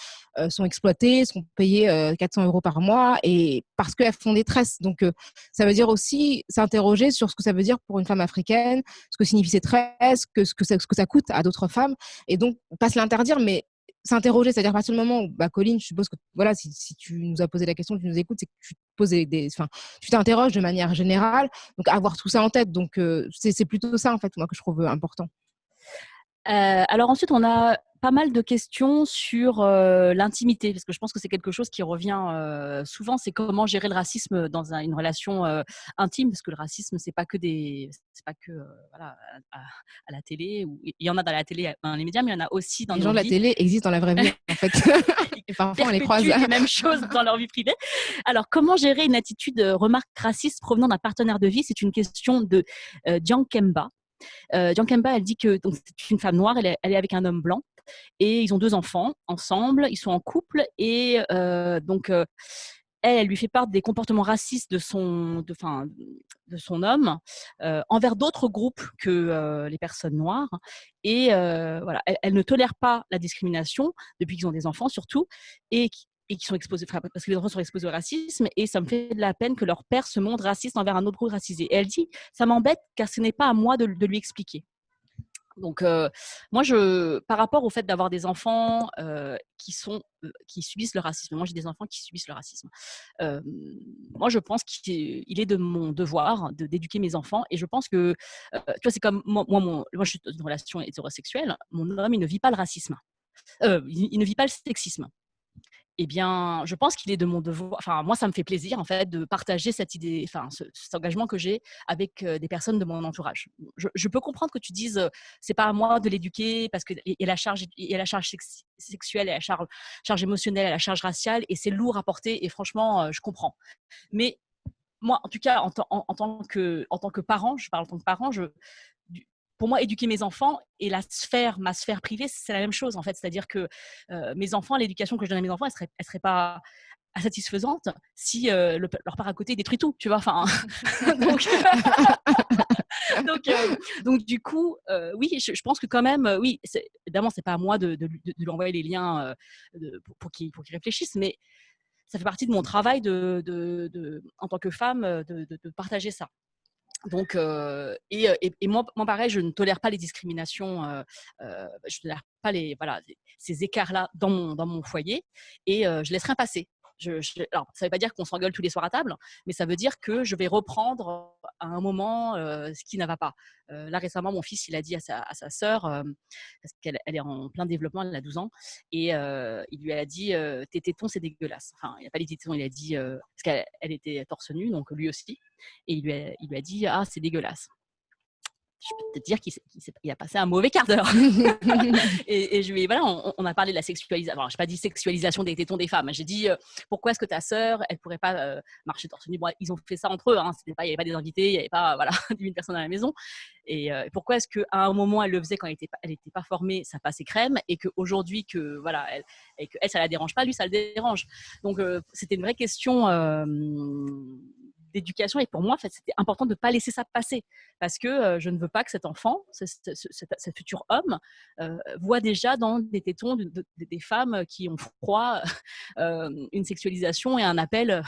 S2: sont exploitées, sont payées 400 € par mois et parce qu'elles font des tresses. Donc, ça veut dire aussi s'interroger sur ce que ça veut dire pour une femme africaine, ce que signifie ces tresses, ce que ça coûte à d'autres femmes, et donc pas se l'interdire, mais s'interroger, c'est-à-dire à partir du moment où, Colline, je suppose que voilà, si tu nous as posé la question, tu nous écoutes, c'est que tu te poses tu t'interroges de manière générale, donc avoir tout ça en tête, donc c'est plutôt ça en fait moi que je trouve important.
S1: Alors ensuite, on a pas mal de questions sur l'intimité, parce que je pense que c'est quelque chose qui revient souvent, c'est comment gérer le racisme dans une relation intime, parce que le racisme, c'est pas que voilà, à la télé, il y en a dans la télé, dans les médias, mais il y en a aussi dans
S2: Les
S1: nos
S2: gens de la
S1: vies.
S2: télé existent dans la vraie vie, en fait. Et parfois, on les croise.
S1: Perpétuent les mêmes choses dans leur vie privée. Alors, comment gérer une attitude remarque raciste provenant d'un partenaire de vie? C'est une question de Dian Kemba. Dian Kemba, elle dit que donc, c'est une femme noire, elle est avec un homme blanc et ils ont 2 enfants ensemble, ils sont en couple et elle lui fait part des comportements racistes de son homme envers d'autres groupes que les personnes noires. Et voilà, elle ne tolère pas la discrimination depuis qu'ils ont des enfants surtout et qui sont exposés, parce que les enfants sont exposés au racisme, et ça me fait de la peine que leur père se montre raciste envers un autre groupe racisé. Et elle dit, ça m'embête car ce n'est pas à moi de lui expliquer. Donc, moi, par rapport au fait d'avoir des enfants qui subissent le racisme, moi j'ai des enfants qui subissent le racisme. Moi, je pense qu'il est de mon devoir d'éduquer mes enfants, et je pense que, tu vois, c'est comme moi, je suis dans une relation hétérosexuelle, mon homme, il ne vit pas le racisme, il ne vit pas le sexisme. Eh bien, je pense qu'il est de mon devoir. Enfin, moi, ça me fait plaisir en fait de partager cette idée, enfin, cet engagement que j'ai avec des personnes de mon entourage. Je peux comprendre que tu dises, c'est pas à moi de l'éduquer parce qu'il y a la charge, il y a la charge sexuelle, il y a la charge émotionnelle, il y a la charge raciale, et c'est lourd à porter. Et franchement, je comprends. Mais moi, en tout cas, en tant que parent, je parle en tant que parent, pour moi, éduquer mes enfants et ma sphère privée, c'est la même chose en fait. C'est-à-dire que mes enfants, l'éducation que je donne à mes enfants, elle serait pas satisfaisante si leur père à côté détruit tout, tu vois. Enfin, donc, donc du coup, oui, je pense que quand même, oui, évidemment, c'est pas à moi de lui envoyer les liens pour qu'il réfléchisse, mais ça fait partie de mon travail en tant que femme de partager ça. Donc, et moi, pareil, je ne tolère pas les discriminations, je ne tolère pas ces écarts-là dans mon foyer, et je laisse rien passer. Alors, ça ne veut pas dire qu'on s'engueule tous les soirs à table, mais ça veut dire que je vais reprendre à un moment ce qui ne va pas. Là, récemment, mon fils, il a dit à sa sœur, parce qu'elle est en plein développement, elle a 12 ans, et il lui a dit tes tétons, c'est dégueulasse. Enfin, il n'a pas dit tétons, il a dit, parce qu'elle était torse nu, donc lui aussi, et il lui a dit ah, c'est dégueulasse. Je peux te dire qu'il a passé un mauvais quart d'heure. et je lui ai, voilà, on a parlé de la sexualisation. Alors, je n'ai pas dit sexualisation des tétons des femmes. J'ai dit pourquoi est-ce que ta sœur, elle ne pourrait pas marcher torse nu. Bon, ils ont fait ça entre eux. Hein, il n'y avait pas des invités, il n'y avait pas 10 000 personnes à la maison. Et pourquoi est-ce qu'à un moment, elle le faisait quand elle n'était pas formée, ça passait crème, et qu'aujourd'hui, elle, ça ne la dérange pas, lui, ça le dérange. Donc, c'était une vraie question d'éducation, et pour moi, en fait, c'était important de ne pas laisser ça passer, parce que je ne veux pas que cet enfant, ce futur homme, voit déjà dans des tétons des femmes qui ont froid une sexualisation et un appel.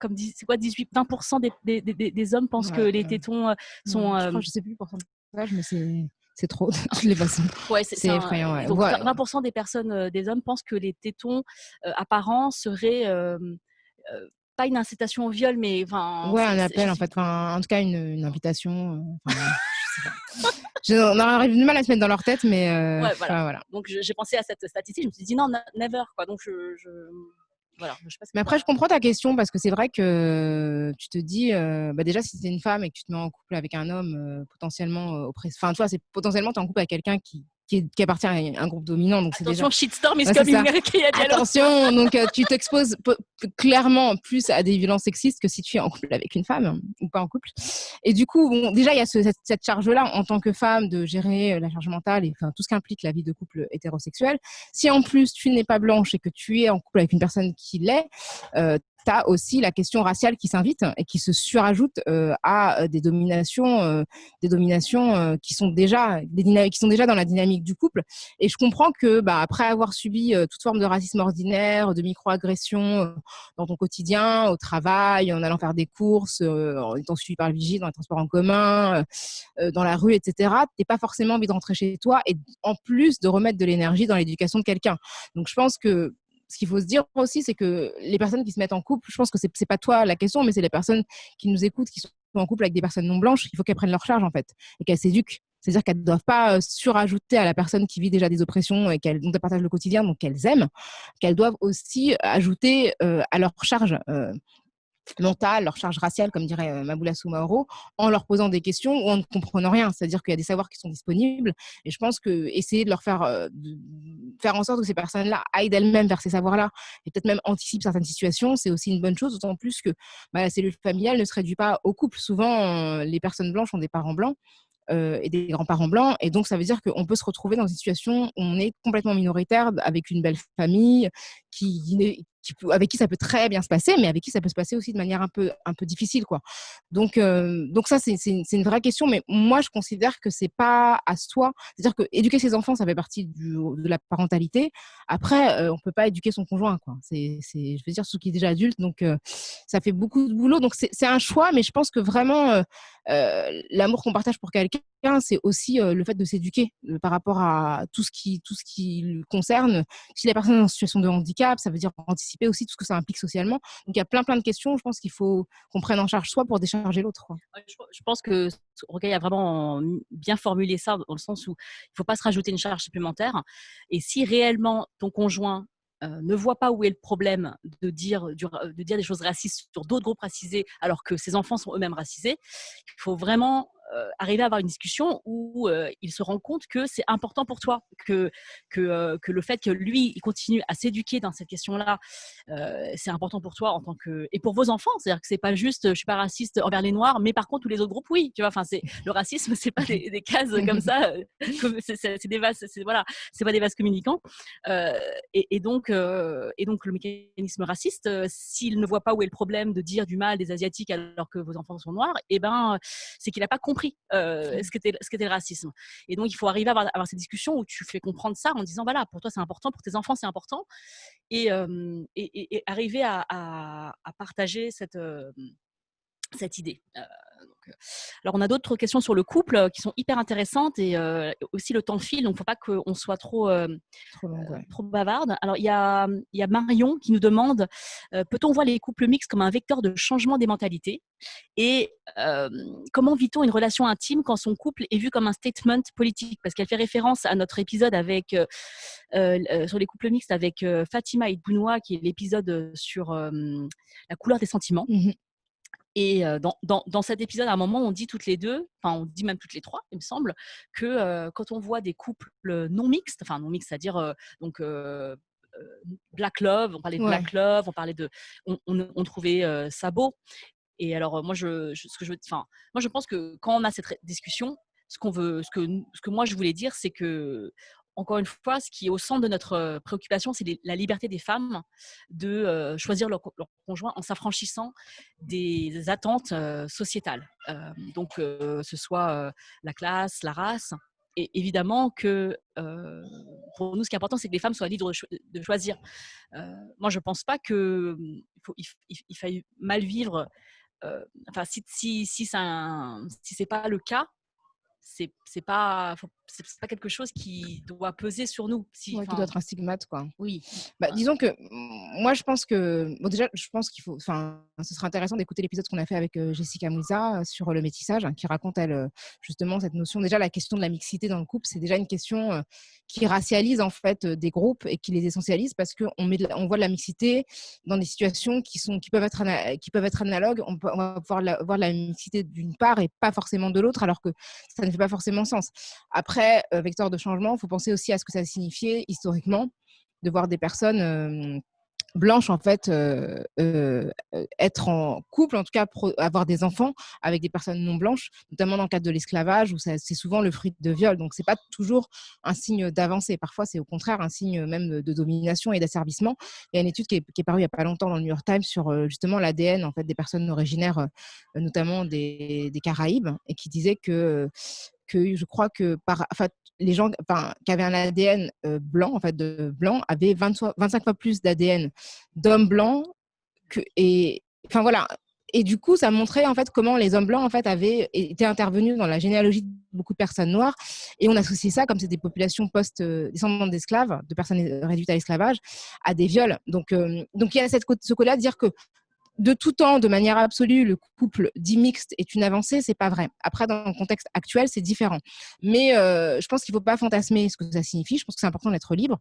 S1: Comme c'est quoi, 20% des hommes pensent que les tétons sont.
S2: Je crois, je sais plus le pourcentage, mais c'est trop de toutes les façons.
S1: Ouais,
S2: c'est effrayant. Ouais.
S1: Donc, 20% des personnes, des hommes pensent que les tétons apparents seraient pas une incitation au viol, mais
S2: un appel en fait. En tout cas, une invitation. Je sais pas. On arrive du mal à se mettre dans leur tête, mais
S1: ouais, voilà. Donc j'ai pensé à cette statistique, je me suis dit non, never, quoi. Donc voilà, je sais pas.
S2: Mais après, je comprends ta question, parce que c'est vrai que tu te dis, déjà, si tu es une femme et que tu te mets en couple avec un homme potentiellement oppressé, enfin, tu vois, c'est potentiellement tu es en couple avec quelqu'un qui appartient à un groupe dominant. Donc
S1: attention,
S2: déjà...
S1: shitstorm is coming.
S2: Attention, donc tu t'exposes clairement plus à des violences sexistes que si tu es en couple avec une femme ou pas en couple. Et du coup, bon, déjà, il y a cette charge-là en tant que femme de gérer la charge mentale et tout ce qu'implique la vie de couple hétérosexuel. Si en plus tu n'es pas blanche et que tu es en couple avec une personne qui l'est, tu as aussi la question raciale qui s'invite et qui se surajoute à des dominations qui sont déjà dans la dynamique du couple. Et je comprends que après avoir subi toute forme de racisme ordinaire, de microagressions dans ton quotidien, au travail, en allant faire des courses, en étant suivi par le vigile dans les transports en commun, dans la rue, etc., t'es pas forcément envie de rentrer chez toi et en plus de remettre de l'énergie dans l'éducation de quelqu'un. Donc je pense que ce qu'il faut se dire aussi, c'est que les personnes qui se mettent en couple, je pense que c'est pas toi la question, mais c'est les personnes qui nous écoutent, qui sont en couple avec des personnes non blanches, il faut qu'elles prennent leur charge en fait et qu'elles s'éduquent. C'est-à-dire qu'elles ne doivent pas surajouter à la personne qui vit déjà des oppressions et dont elles partagent le quotidien, donc qu'elles aiment, qu'elles doivent aussi ajouter à leur charge mentale, leur charge raciale, comme dirait Maboula Soumaoro, en leur posant des questions ou en ne comprenant rien. C'est-à-dire qu'il y a des savoirs qui sont disponibles et je pense que essayer de leur faire en sorte que ces personnes-là aillent d'elles-mêmes vers ces savoirs-là et peut-être même anticipent certaines situations, c'est aussi une bonne chose, d'autant plus que la cellule familiale ne se réduit pas au couple. Souvent, les personnes blanches ont des parents blancs et des grands-parents blancs, et donc ça veut dire qu'on peut se retrouver dans une situation où on est complètement minoritaire avec une belle famille avec qui ça peut très bien se passer, mais avec qui ça peut se passer aussi de manière un peu difficile, quoi. Donc ça, c'est une vraie question, mais moi, je considère que c'est pas à soi. C'est-à-dire que éduquer ses enfants, ça fait partie de la parentalité. Après, on peut pas éduquer son conjoint, quoi. Je veux dire, ceux qui est déjà adulte, donc ça fait beaucoup de boulot. Donc c'est un choix, mais je pense que vraiment, l'amour qu'on partage pour quelqu'un, c'est aussi le fait de s'éduquer par rapport à tout ce qui le concerne. Si la personne est en situation de handicap, ça veut dire anticiper aussi tout ce que ça implique socialement. Donc, il y a plein de questions, je pense qu'il faut qu'on prenne en charge soi pour décharger l'autre, quoi.
S1: Je pense que Rocaille a vraiment bien formulé ça dans le sens où il ne faut pas se rajouter une charge supplémentaire. Et si réellement ton conjoint ne voit pas où est le problème de dire des choses racistes sur d'autres groupes racisés alors que ses enfants sont eux-mêmes racisés, il faut vraiment arriver à avoir une discussion où il se rend compte que c'est important pour toi, que le fait que lui, il continue à s'éduquer dans cette question-là, c'est important pour toi en tant que… Et pour vos enfants, c'est-à-dire que c'est pas juste je suis pas raciste envers les Noirs, mais par contre tous les autres groupes, oui. Tu vois, enfin, le racisme, c'est pas des cases comme ça, c'est des vases, voilà, c'est pas des vases communicants. Et donc le mécanisme raciste, s'il ne voit pas où est le problème de dire du mal des Asiatiques alors que vos enfants sont noirs, et ben c'est qu'il n'a pas compris ce qu'était le racisme. Et donc il faut arriver à avoir ces discussions où tu fais comprendre ça en disant voilà, pour toi c'est important, pour tes enfants c'est important, et arriver à partager cette idée. Alors, on a d'autres questions sur le couple qui sont hyper intéressantes, et aussi le temps file, donc il ne faut pas qu'on soit trop bavarde. Alors, il y a Marion qui nous demande peut-on voir les couples mixtes comme un vecteur de changement des mentalités, et comment vit-on une relation intime quand son couple est vu comme un statement politique, parce qu'elle fait référence à notre épisode sur les couples mixtes avec Fatima et Bounoua, qui est l'épisode sur la couleur des sentiments. Et dans cet épisode, à un moment, on dit toutes les deux, enfin on dit même toutes les trois, il me semble, que quand on voit des couples non mixtes, c'est-à-dire Black Love, on parlait de Black Love, on parlait on trouvait ça beau. Et alors moi je pense que quand on a cette discussion, ce que moi je voulais dire, c'est que encore une fois, ce qui est au centre de notre préoccupation, c'est la liberté des femmes de choisir leur conjoint en s'affranchissant des attentes sociétales. Donc, ce soit la classe, la race. Et évidemment que pour nous, ce qui est important, c'est que les femmes soient libres de choisir. Moi, je ne pense pas qu'il faille mal vivre. Enfin, si ce n'est pas le cas, c'est pas quelque chose qui doit peser sur nous.
S2: Qui doit être un stigmate, quoi.
S1: Oui.
S2: Disons que moi, je pense que déjà, je pense qu'il faut, ce serait intéressant d'écouter l'épisode qu'on a fait avec Jessica Mouisa sur le métissage, qui raconte justement cette notion. Déjà, la question de la mixité dans le couple, c'est déjà une question qui racialise en fait des groupes et qui les essentialise, parce qu'on voit de la mixité dans des situations qui peuvent être analogues. On va pouvoir voir la mixité d'une part et pas forcément de l'autre, alors que ça ne fait pas forcément sens. Après, vecteur de changement, il faut penser aussi à ce que ça signifiait historiquement de voir des personnes blanches en fait être en couple, en tout cas avoir des enfants avec des personnes non blanches, notamment dans le cadre de l'esclavage où c'est souvent le fruit de viol. Donc c'est pas toujours un signe d'avancée, parfois c'est au contraire un signe même de domination et d'asservissement. Il y a une étude qui est parue il y a pas longtemps dans le New York Times sur justement l'ADN en fait des personnes originaires notamment des Caraïbes, et qui disait que je crois que les gens qui avaient un ADN blanc, en fait, de blanc, avaient 25 fois plus d'ADN d'hommes blancs voilà. Et du coup, ça montrait en fait comment les hommes blancs en fait avaient été intervenus dans la généalogie de beaucoup de personnes noires, et on associait ça, comme c'est des populations descendantes d'esclaves, de personnes réduites à l'esclavage, à des viols. Donc il y a ce côté-là de dire que de tout temps, de manière absolue, le couple dit mixte est une avancée, c'est pas vrai. Après, dans le contexte actuel, c'est différent. Mais je pense qu'il ne faut pas fantasmer ce que ça signifie. Je pense que c'est important d'être libre.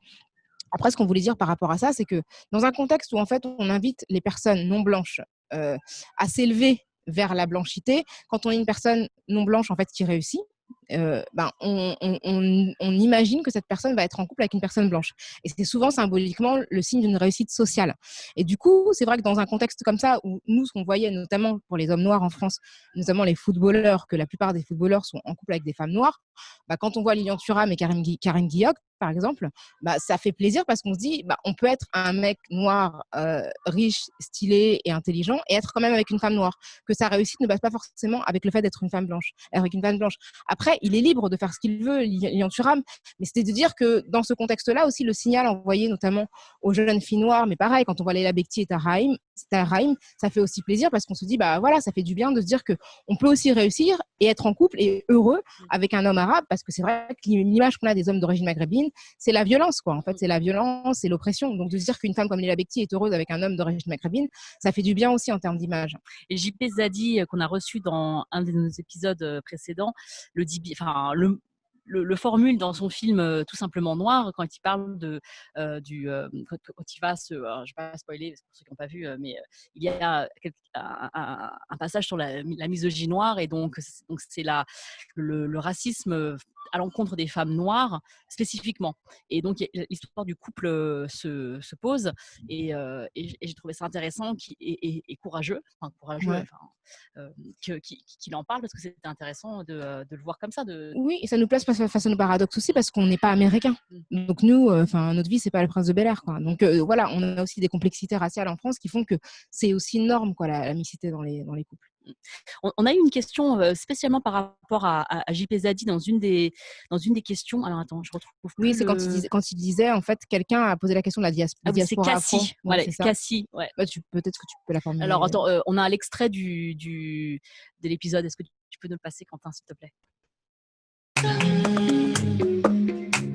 S2: Après, ce qu'on voulait dire par rapport à ça, c'est que dans un contexte où en fait on invite les personnes non blanches à s'élever vers la blanchité, quand on est une personne non blanche en fait qui réussit, on imagine que cette personne va être en couple avec une personne blanche. Et c'est souvent symboliquement le signe d'une réussite sociale. Et du coup, c'est vrai que dans un contexte comme ça, où nous, ce qu'on voyait notamment pour les hommes noirs en France, notamment les footballeurs, que la plupart des footballeurs sont en couple avec des femmes noires, quand on voit Lilian Thuram et Karim Guillaume, par exemple, ça fait plaisir, parce qu'on se dit on peut être un mec noir riche, stylé et intelligent, et être quand même avec une femme noire, que sa réussite ne passe pas forcément avec le fait d'être une femme blanche, avec une femme blanche. Après, il est libre de faire ce qu'il veut, Lilian Thuram, mais c'était de dire que dans ce contexte-là aussi, le signal envoyé notamment aux jeunes filles noires, mais pareil, quand on voit Leila Bekti et Tahar Rahim, Rahim, ça fait aussi plaisir parce qu'on se dit, bah voilà, ça fait du bien de se dire qu'on peut aussi réussir et être en couple et heureux avec un homme arabe, parce que c'est vrai que l'image qu'on a des hommes d'origine maghrébine, c'est la violence, quoi. En fait, c'est la violence, c'est l'oppression. Donc, de se dire qu'une femme comme Leila Bekti est heureuse avec un homme d'origine maghrébine, ça fait du bien aussi en termes d'image.
S1: Et JP Zadi, qu'on a reçu dans un de nos épisodes précédents, le formule dans son film Tout simplement noir, quand il parle quand il va je ne vais pas spoiler pour ceux qui n'ont pas vu, mais il y a un passage sur la misogynie noire, et donc c'est le racisme à l'encontre des femmes noires spécifiquement. Et donc l'histoire du couple se pose, et j'ai trouvé ça intéressant et courageux,
S2: Ouais.
S1: qu'il en parle, parce que c'était intéressant de le voir comme ça.
S2: Oui, et ça nous place face à nos paradoxes aussi parce qu'on n'est pas américain. Donc nous, notre vie, c'est pas le prince de Bel-Air, quoi. Donc voilà, on a aussi des complexités raciales en France qui font que c'est aussi une norme, quoi, la mixité dans les couples.
S1: On a eu une question spécialement par rapport à JP Zadi dans une des questions. Alors attends, je retrouve
S2: Oui,
S1: plus
S2: c'est quand il disait, en fait, quelqu'un a posé la question de la
S1: Ah oui, c'est
S2: diaspora afro.
S1: Cassie.
S2: Ouais,
S1: Voilà,
S2: c'est ça.
S1: Cassie. Ouais.
S2: Bah, peut-être que tu peux la formuler.
S1: Alors attends, on a l'extrait de l'épisode. Est-ce que tu peux nous le passer, Quentin, s'il te plaît?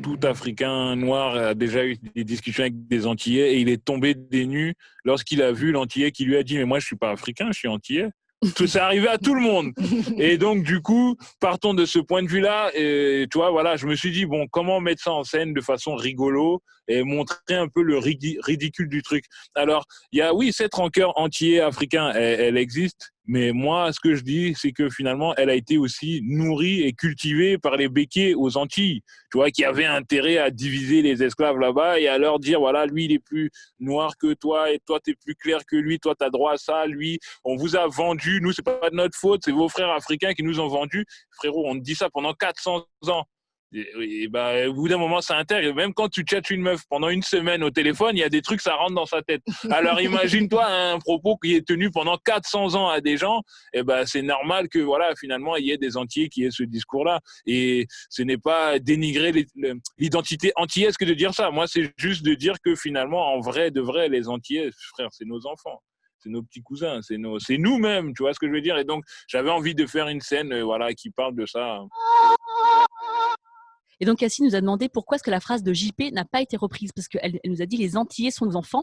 S3: Tout Africain noir a déjà eu des discussions avec des Antillais et il est tombé des nues lorsqu'il a vu l'Antillais qui lui a dit « Mais moi, je suis pas africain, je suis Antillais ». Tout ça arrivait à tout le monde. Et donc, du coup, partons de ce point de vue-là, et, tu vois, voilà, je me suis dit, bon, comment mettre ça en scène de façon rigolo et montrer un peu le ridicule du truc. Alors, il y a, oui, cette rancœur entier africain, elle existe. Mais moi, ce que je dis, c'est que finalement, elle a été aussi nourrie et cultivée par les béquiers aux Antilles, tu vois, qui avaient intérêt à diviser les esclaves là-bas et à leur dire, voilà, lui, il est plus noir que toi et toi, t'es plus clair que lui, toi, t'as droit à ça, lui, on vous a vendu, nous, c'est pas de notre faute, c'est vos frères africains qui nous ont vendus. Frérot, on te dit ça pendant 400 ans. Et bah, au bout d'un moment, ça intègre. Même quand tu chattes une meuf pendant une semaine au téléphone, il y a des trucs, ça rentre dans sa tête. Alors imagine-toi un propos qui est tenu pendant 400 ans à des gens, et ben c'est normal que voilà, finalement, il y ait des Antillais qui aient ce discours-là. Et ce n'est pas dénigrer l'identité antillaise que de dire ça. Moi, c'est juste de dire que finalement, en vrai, de vrai, les Antillais, frère, c'est nos enfants. C'est nos petits cousins, c'est nous-mêmes, tu vois ce que je veux dire. Et donc, j'avais envie de faire une scène voilà, qui parle de ça.
S1: Et donc Cassie nous a demandé pourquoi est-ce que la phrase de JP n'a pas été reprise, parce qu'elle nous a dit les Antillais sont nos enfants.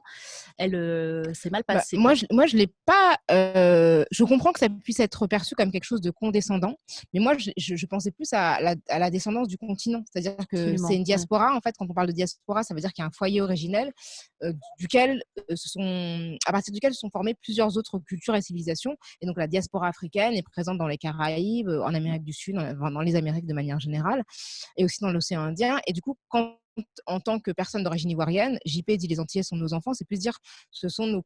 S1: Elle s'est mal passée.
S2: Moi, je l'ai pas. Je comprends que ça puisse être perçu comme quelque chose de condescendant, mais moi, je pensais plus à la descendance du continent. C'est-à-dire que
S1: Absolument.
S2: C'est une diaspora. En fait, quand on parle de diaspora, ça veut dire qu'il y a un foyer originel à partir duquel se sont formées plusieurs autres cultures et civilisations. Et donc, la diaspora africaine est présente dans les Caraïbes, en Amérique du Sud, dans les Amériques de manière générale, et aussi dans l'océan Indien. Et du coup, en tant que personne d'origine ivoirienne, JP dit les Antillais sont nos enfants, c'est plus dire ce sont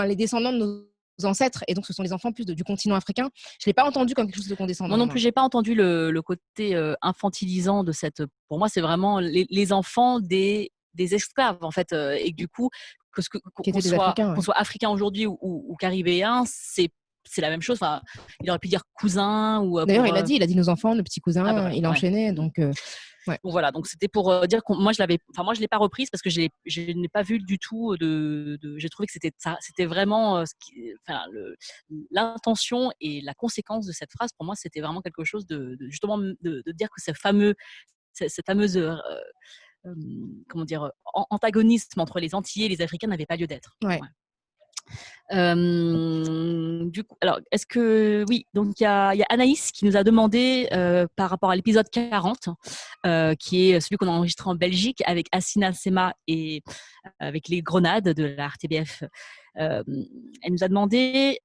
S2: les descendants de nos ancêtres, et donc ce sont les enfants plus du continent africain. Je ne l'ai pas entendu comme quelque chose de condescendant.
S1: Moi non plus, je n'ai pas entendu le côté infantilisant de cette. Pour moi, c'est vraiment les enfants des esclaves, en fait, et du coup, qu'on soit africain aujourd'hui ou caribéen, c'est la même chose. Enfin, il aurait pu dire cousin ou.
S2: D'ailleurs, il a dit nos enfants, nos petits cousins.
S1: Voilà,
S2: il enchaînait, donc.
S1: Ouais. Donc voilà, donc c'était pour dire que moi je l'ai pas reprise parce que je n'ai pas vu du tout j'ai trouvé que c'était vraiment l'intention et la conséquence de cette phrase. Pour moi, c'était vraiment quelque chose justement de dire que cette fameuse comment dire, antagonisme entre les Antillais et les Africains n'avait pas lieu d'être.
S2: Ouais.
S1: Du coup, alors, est-ce que oui, donc il y a Anaïs qui nous a demandé par rapport à l'épisode 40, qui est celui qu'on a enregistré en Belgique avec Assina Sema et avec les Grenades de la RTBF. Elle nous a demandé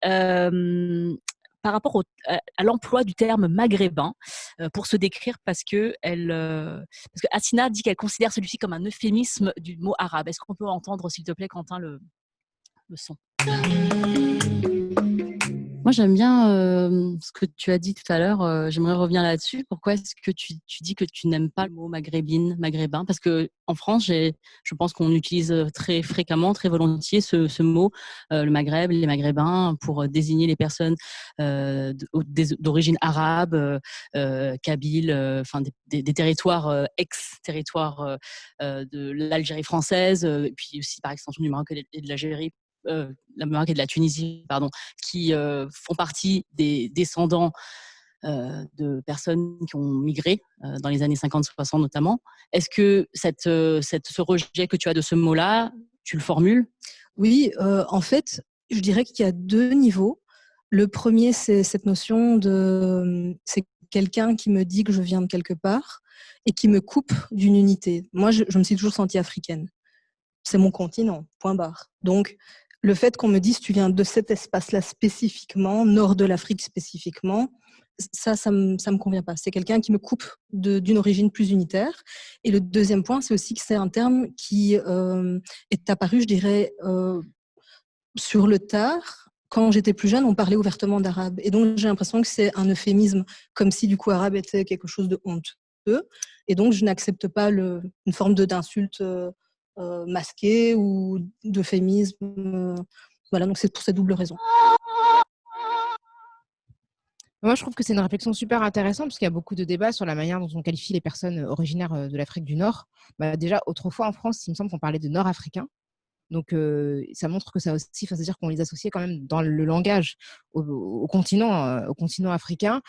S1: par rapport à l'emploi du terme maghrébin pour se décrire, parce que Assina dit qu'elle considère celui-ci comme un euphémisme du mot arabe. Est-ce qu'on peut entendre, s'il te plaît, Quentin, le son? Moi, j'aime bien ce que tu as dit tout à l'heure. J'aimerais revenir là-dessus. Pourquoi est-ce que tu dis que tu n'aimes pas le mot maghrébin? Parce qu'en France, je pense qu'on utilise très fréquemment, très volontiers ce mot, le Maghreb, les Maghrébins, pour désigner les personnes d'origine arabe, kabyle, enfin des territoires ex-territoires de l'Algérie française, et puis aussi par extension du Maroc et de l'Algérie, la Maroc et de la Tunisie, pardon, qui font partie des descendants de personnes qui ont migré dans les années 50-60 notamment. Est-ce que ce rejet que tu as de ce mot-là, tu le formules?
S4: Oui, en fait, je dirais qu'il y a 2 niveaux. Le premier, c'est cette notion c'est quelqu'un qui me dit que je viens de quelque part et qui me coupe d'une unité. Moi, je me suis toujours sentie africaine. C'est mon continent, point barre. Donc, le fait qu'on me dise tu viens de cet espace-là spécifiquement, nord de l'Afrique spécifiquement, ça me convient pas. C'est quelqu'un qui me coupe d'une origine plus unitaire. Et le deuxième point, c'est aussi que c'est un terme qui est apparu, je dirais, sur le tard. Quand j'étais plus jeune, on parlait ouvertement d'arabe. Et donc, j'ai l'impression que c'est un euphémisme, comme si du coup, arabe était quelque chose de honteux. Et donc, je n'accepte pas une forme d'insulte masquée ou d'euphémisme. Voilà, donc c'est pour cette double raison.
S2: Moi, je trouve que c'est une réflexion super intéressante parce qu'il y a beaucoup de débats sur la manière dont on qualifie les personnes originaires de l'Afrique du Nord. Déjà, autrefois en France, il me semble qu'on parlait de Nord-Africains. Donc, ça montre que ça aussi, c'est-à-dire qu'on les associait quand même dans le langage au continent africain.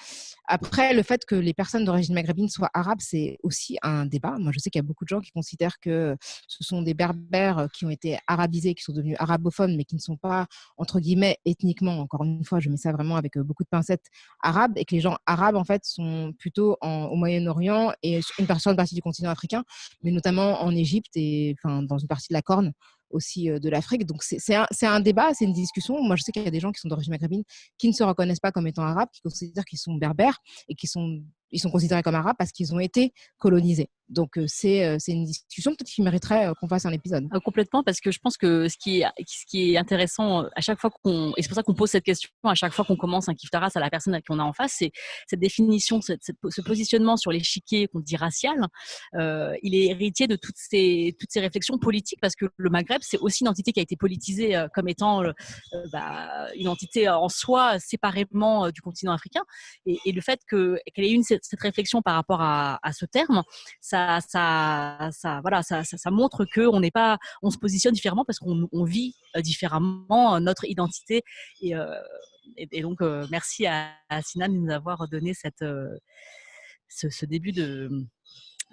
S2: Après, le fait que les personnes d'origine maghrébine soient arabes, c'est aussi un débat. Moi, je sais qu'il y a beaucoup de gens qui considèrent que ce sont des berbères qui ont été arabisés, qui sont devenus arabophones, mais qui ne sont pas, entre guillemets, ethniquement, encore une fois, je mets ça vraiment avec beaucoup de pincettes, arabes, et que les gens arabes, en fait, sont plutôt au Moyen-Orient et une partie du continent africain, mais notamment en Égypte et dans une partie de la Corne aussi de l'Afrique. Donc, c'est un débat, c'est une discussion. Moi, je sais qu'il y a des gens qui sont d'origine maghrébine qui ne se reconnaissent pas comme étant arabes, qui considèrent qu'ils sont berbères et ils sont considérés comme arabes parce qu'ils ont été colonisés. Donc, c'est une discussion peut-être qui mériterait qu'on fasse un épisode.
S1: Complètement, parce que je pense que ce qui est intéressant à chaque fois et c'est pour ça qu'on pose cette question à chaque fois qu'on commence un Kiftaras à la personne qu'on a en face, c'est cette définition, ce positionnement sur l'échiquier qu'on dit racial. Il est héritier de toutes ces réflexions politiques, parce que le Maghreb, c'est aussi une entité qui a été politisée comme étant une entité en soi, séparément du continent africain. Et le fait qu'elle ait eu cette réflexion par rapport à ce terme, ça montre on se positionne différemment parce qu'on vit différemment notre identité. Et donc, merci à Sinan de nous avoir donné ce début de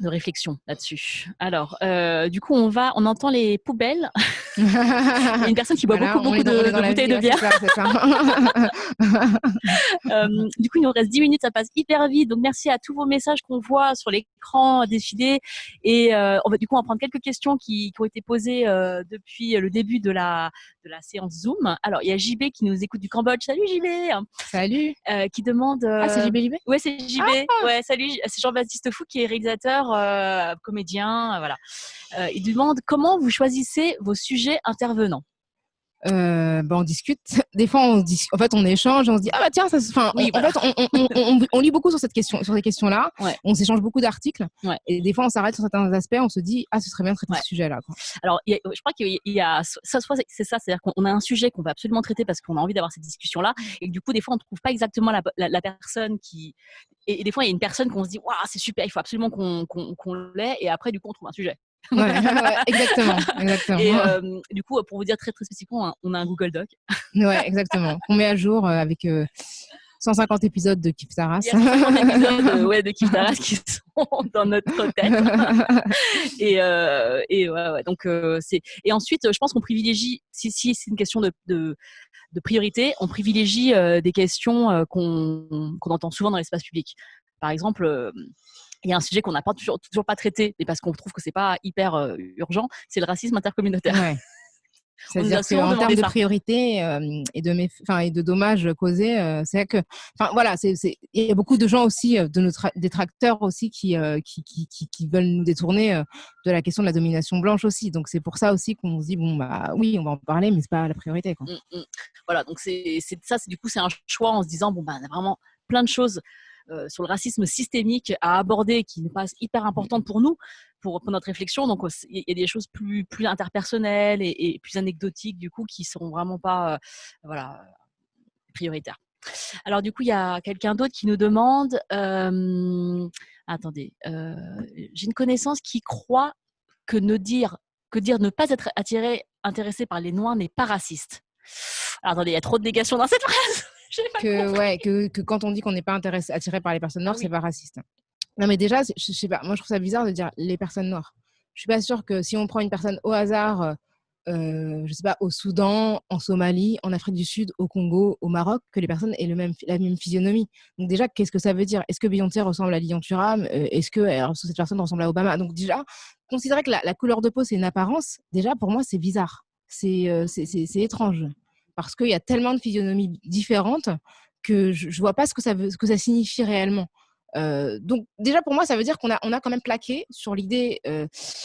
S1: réflexion là-dessus. Alors, du coup, on entend les poubelles. Il y a une personne qui boit beaucoup de bouteilles de bière.
S2: C'est ça.
S1: Du coup, il nous reste 10 minutes, ça passe hyper vite. Donc, merci à tous vos messages qu'on voit sur l'écran défiler. Et on va prendre quelques questions qui ont été posées depuis le début de la séance Zoom. Alors, il y a JB qui nous écoute du Cambodge. Salut JB.
S2: Salut.
S1: Qui demande...
S2: c'est JB?
S1: Ouais, c'est JB. Ouais, salut. C'est Jean-Baptiste Fou qui est réalisateur, comédien. Voilà. Il demande comment vous choisissez vos sujets intervenants.
S2: On discute. Des fois, on échange, on se dit tiens, on lit beaucoup sur ces questions-là.
S1: Ouais.
S2: On s'échange beaucoup d'articles.
S1: Ouais.
S2: Et des fois, on s'arrête sur certains aspects. On se dit ce serait bien de traiter ce sujet-là.
S1: Alors, je crois qu'il y a ça, c'est ça, c'est-à-dire qu'on a un sujet qu'on va absolument traiter parce qu'on a envie d'avoir cette discussion-là, et que du coup, des fois, on ne trouve pas exactement la personne qui. Et des fois, il y a une personne qu'on se dit waouh, c'est super, il faut absolument qu'on l'ait, et après, du coup, on trouve un sujet.
S2: Ouais, exactement.
S1: Et du coup, pour vous dire très très spécifiquement, on a un Google Doc. Ouais,
S2: exactement. On met à jour avec 150 épisodes de Kiftaras.
S1: Il y a 150 épisodes de Kiftaras qui sont dans notre tête. Ouais. Donc et ensuite, je pense qu'on privilégie, si c'est une question de priorité, on privilégie des questions qu'on entend souvent dans l'espace public. Par exemple. Il y a un sujet qu'on n'a pas toujours pas traité, mais parce qu'on trouve que c'est pas hyper urgent, c'est le racisme intercommunautaire.
S2: Ouais. C'est-à-dire qu'en termes de priorité et de dommages causés, c'est vrai que, il y a beaucoup de gens aussi, de nos détracteurs aussi, qui veulent nous détourner de la question de la domination blanche aussi. Donc c'est pour ça aussi qu'on se dit oui, on va en parler, mais c'est pas la priorité, quoi.
S1: Voilà, donc c'est un choix en se disant on a vraiment plein de choses sur le racisme systémique à aborder qui nous paraissent hyper importantes pour nous, pour notre réflexion. Donc, il y a des choses plus interpersonnelles et plus anecdotiques, du coup, qui seront vraiment pas prioritaires. Alors, du coup, il y a quelqu'un d'autre qui nous demande... attendez, j'ai une connaissance qui croit que ne dire que dire ne pas être intéressé par les noirs n'est pas raciste. Alors, attendez, il y a trop de négations dans cette phrase.
S2: Que quand on dit qu'on n'est pas attiré par les personnes noires, c'est pas raciste. Non, mais déjà, je sais pas, moi je trouve ça bizarre de dire les personnes noires. Je suis pas sûre que si on prend une personne au hasard, je sais pas, au Soudan, en Somalie, en Afrique du Sud, au Congo, au Maroc, que les personnes aient la même physionomie. Donc déjà, qu'est-ce que ça veut dire? Est-ce que Beyoncé ressemble à Lilian Thuram? Est-ce que cette personne ressemble à Obama? Donc déjà, considérer que la couleur de peau, c'est une apparence, déjà, pour moi, c'est bizarre. C'est étrange. Parce qu'il y a tellement de physionomies différentes que je vois pas ce que ça signifie réellement. Donc déjà, pour moi, ça veut dire qu'on a quand même plaqué sur l'idée,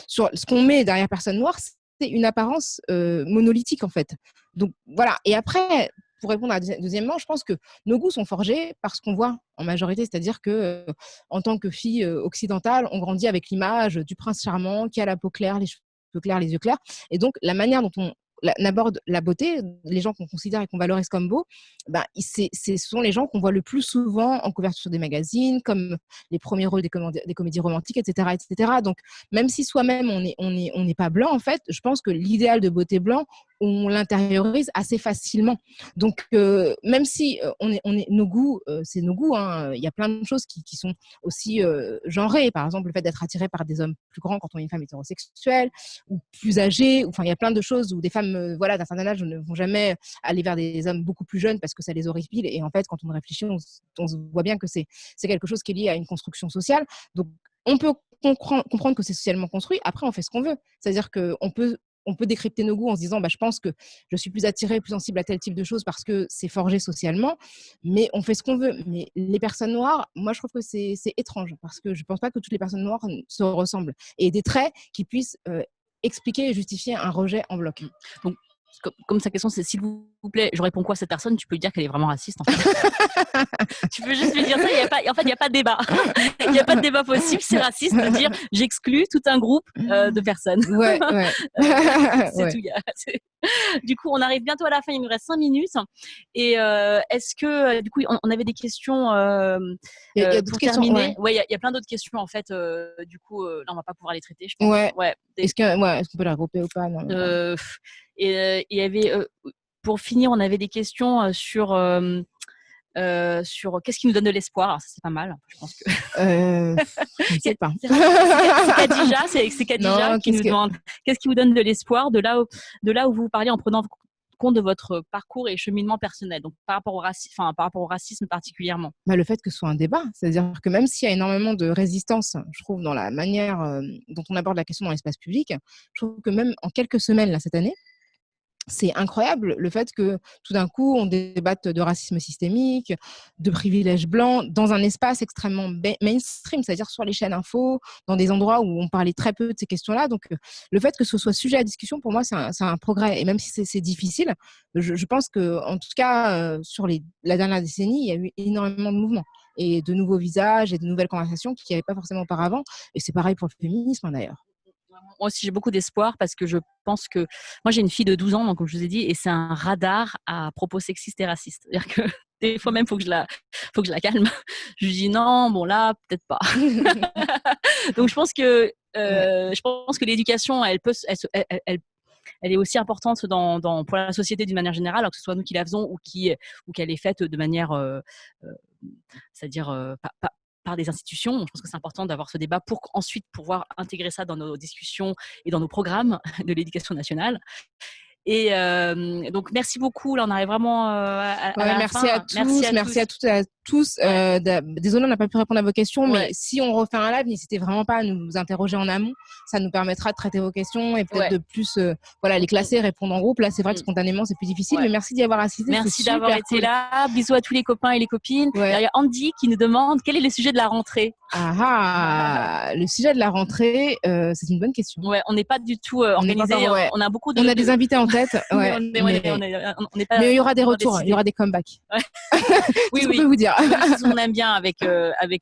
S2: sur ce qu'on met derrière personne noire, c'est une apparence monolithique en fait. Donc voilà. Et après, pour répondre deuxièmement, je pense que nos goûts sont forgés par ce qu'on voit en majorité, c'est-à-dire que en tant que fille occidentale, on grandit avec l'image du prince charmant qui a la peau claire, les cheveux clairs, les yeux clairs, et donc la manière dont on aborde la beauté, les gens qu'on considère et qu'on valorise comme beaux, ce sont les gens qu'on voit le plus souvent en couverture des magazines, comme les premiers rôles des comédies romantiques, etc., etc. Donc, même si soi-même on n'est pas blanc, en fait, je pense que l'idéal de beauté blanc, on l'intériorise assez facilement. Donc, même si nos goûts, c'est nos goûts, hein, il y a plein de choses qui sont aussi genrées. Par exemple, le fait d'être attiré par des hommes plus grands quand on est une femme hétérosexuelle ou plus âgée. Enfin, il y a plein de choses où des femmes d'un certain âge ne vont jamais aller vers des hommes beaucoup plus jeunes parce que ça les horripile. Et en fait, quand on réfléchit, on voit bien que c'est quelque chose qui est lié à une construction sociale. Donc, on peut comprendre que c'est socialement construit. Après, on fait ce qu'on veut. C'est-à-dire qu'on peut décrypter nos goûts en se disant je pense que je suis plus attirée, plus sensible à tel type de choses parce que c'est forgé socialement, mais on fait ce qu'on veut. Mais les personnes noires, moi je trouve que c'est étrange parce que je pense pas que toutes les personnes noires se ressemblent et des traits qui puissent expliquer et justifier un rejet en bloc.
S1: Donc, comme sa question c'est s'il vous plaît, je réponds quoi à cette personne, tu peux lui dire qu'elle est vraiment raciste en fait. Tu peux juste lui dire ça, en fait il n'y a pas de débat. Il n'y a pas de débat possible, c'est raciste de dire j'exclus tout un groupe de personnes.
S2: Ouais.
S1: C'est tout. Du coup, on arrive bientôt à la fin, il nous reste 5 minutes. Et est-ce que, du coup, on avait des questions
S2: il y a
S1: pour
S2: questions,
S1: terminer? Ouais, il y a plein d'autres questions en fait. Du coup, là, on va pas pouvoir les traiter, je pense.
S2: Ouais. Est-ce qu'on peut la regrouper ou pas? Non,
S1: et il y avait, pour finir, on avait des questions sur qu'est-ce qui nous donne de l'espoir. Alors, ça, c'est pas mal. Je pense que.
S2: Je ne sais pas.
S1: C'est Khadija qui nous demande qu'est-ce qui vous donne de l'espoir de là où vous parlez en prenant compte de votre parcours et cheminement personnel, donc par rapport au racisme particulièrement.
S2: Le fait que ce soit un débat, c'est-à-dire que même s'il y a énormément de résistance, je trouve, dans la manière dont on aborde la question dans l'espace public, je trouve que même en quelques semaines là, cette année, c'est incroyable le fait que tout d'un coup on débatte de racisme systémique, de privilèges blancs dans un espace extrêmement mainstream, c'est-à-dire sur les chaînes info, dans des endroits où on parlait très peu de ces questions-là. Donc le fait que ce soit sujet à discussion, pour moi, c'est un progrès. Et même si c'est difficile, je pense que en tout cas sur la dernière décennie, il y a eu énormément de mouvements et de nouveaux visages et de nouvelles conversations qu'il n'y avait pas forcément auparavant. Et c'est pareil pour le féminisme d'ailleurs.
S1: Moi aussi, j'ai beaucoup d'espoir parce que je pense que moi, j'ai une fille de 12 ans, donc, comme je vous ai dit, et c'est un radar à propos sexistes et racistes. C'est-à-dire que des fois même, faut que je la calme. Je lui dis non, bon là, peut-être pas. Donc, je pense que l'éducation, elle est aussi importante pour la société d'une manière générale, alors que ce soit nous qui la faisons ou qu'elle est faite de manière, c'est-à-dire par des institutions. Je pense que c'est important d'avoir ce débat pour ensuite pouvoir intégrer ça dans nos discussions et dans nos programmes de l'éducation nationale. Et donc, merci beaucoup. Là, on arrive vraiment à la fin.
S2: Merci à toutes et à tous. Désolée, on n'a pas pu répondre à vos questions, mais si on refait un live, n'hésitez vraiment pas à nous interroger en amont. Ça nous permettra de traiter vos questions et peut-être de plus les classer, répondre en groupe. Là, c'est vrai que spontanément, c'est plus difficile, mais merci d'y avoir assisté.
S1: Merci d'avoir été là. Bisous à tous les copains et les copines. Il y a Andy qui nous demande quel est le sujet de la rentrée.
S2: Le sujet de la rentrée, c'est une bonne question.
S1: Ouais, on n'est pas du tout organisé. On a beaucoup
S2: on a des invités en tête. Mais il y aura des retours, il y aura des comebacks.
S1: Oui.
S2: On peut vous dire.
S1: Ce qu'on aime bien avec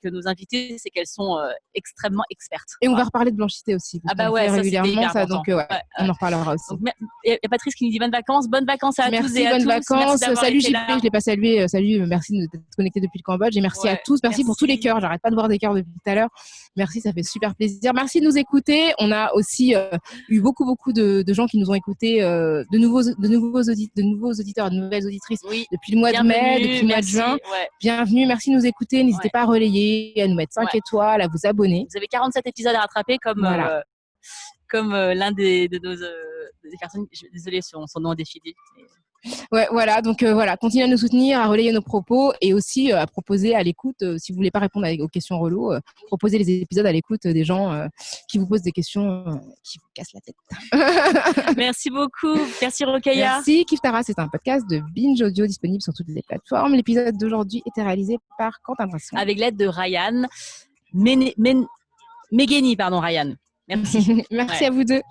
S1: nos invités, c'est qu'elles sont extrêmement expertes.
S2: Et on va reparler de blanchité aussi.
S1: Ah bah ouais, ça,
S2: régulièrement ça, donc
S1: ouais,
S2: on en reparlera aussi.
S1: Il y a Patrice qui nous dit bonnes vacances à tous et à tous.
S2: Bonnes vacances. Salut JP, je l'ai pas salué. Salut, merci d'être connecté depuis le Cambodge et merci à tous. Merci pour tous les cœurs. J'arrête pas de voir des cœurs depuis tout à l'heure. Merci, ça fait super plaisir. Merci de nous écouter. On a aussi eu beaucoup de gens qui nous ont écoutés, de nouveaux auditeurs, de nouvelles auditrices depuis le mois de mai, depuis le mois de juin. Bienvenue, merci de nous écouter. N'hésitez pas à relayer, à nous mettre 5 étoiles, à vous abonner.
S1: Vous avez 47 épisodes à rattraper comme l'un des personnes. Désolée, son nom a défilé.
S2: Ouais, voilà, donc continuez à nous soutenir, à relayer nos propos et aussi à proposer à l'écoute, si vous voulez pas répondre aux questions relou, proposez les épisodes à l'écoute des gens qui vous posent des questions qui vous cassent la tête.
S1: Merci beaucoup, merci Rokhaya.
S2: Merci, Kif Tara, c'est un podcast de Binge Audio disponible sur toutes les plateformes. L'épisode d'aujourd'hui était réalisé par Quentin Brasson.
S1: Avec l'aide de Ryan Megheni, Ryan. Merci.
S2: Merci à vous deux.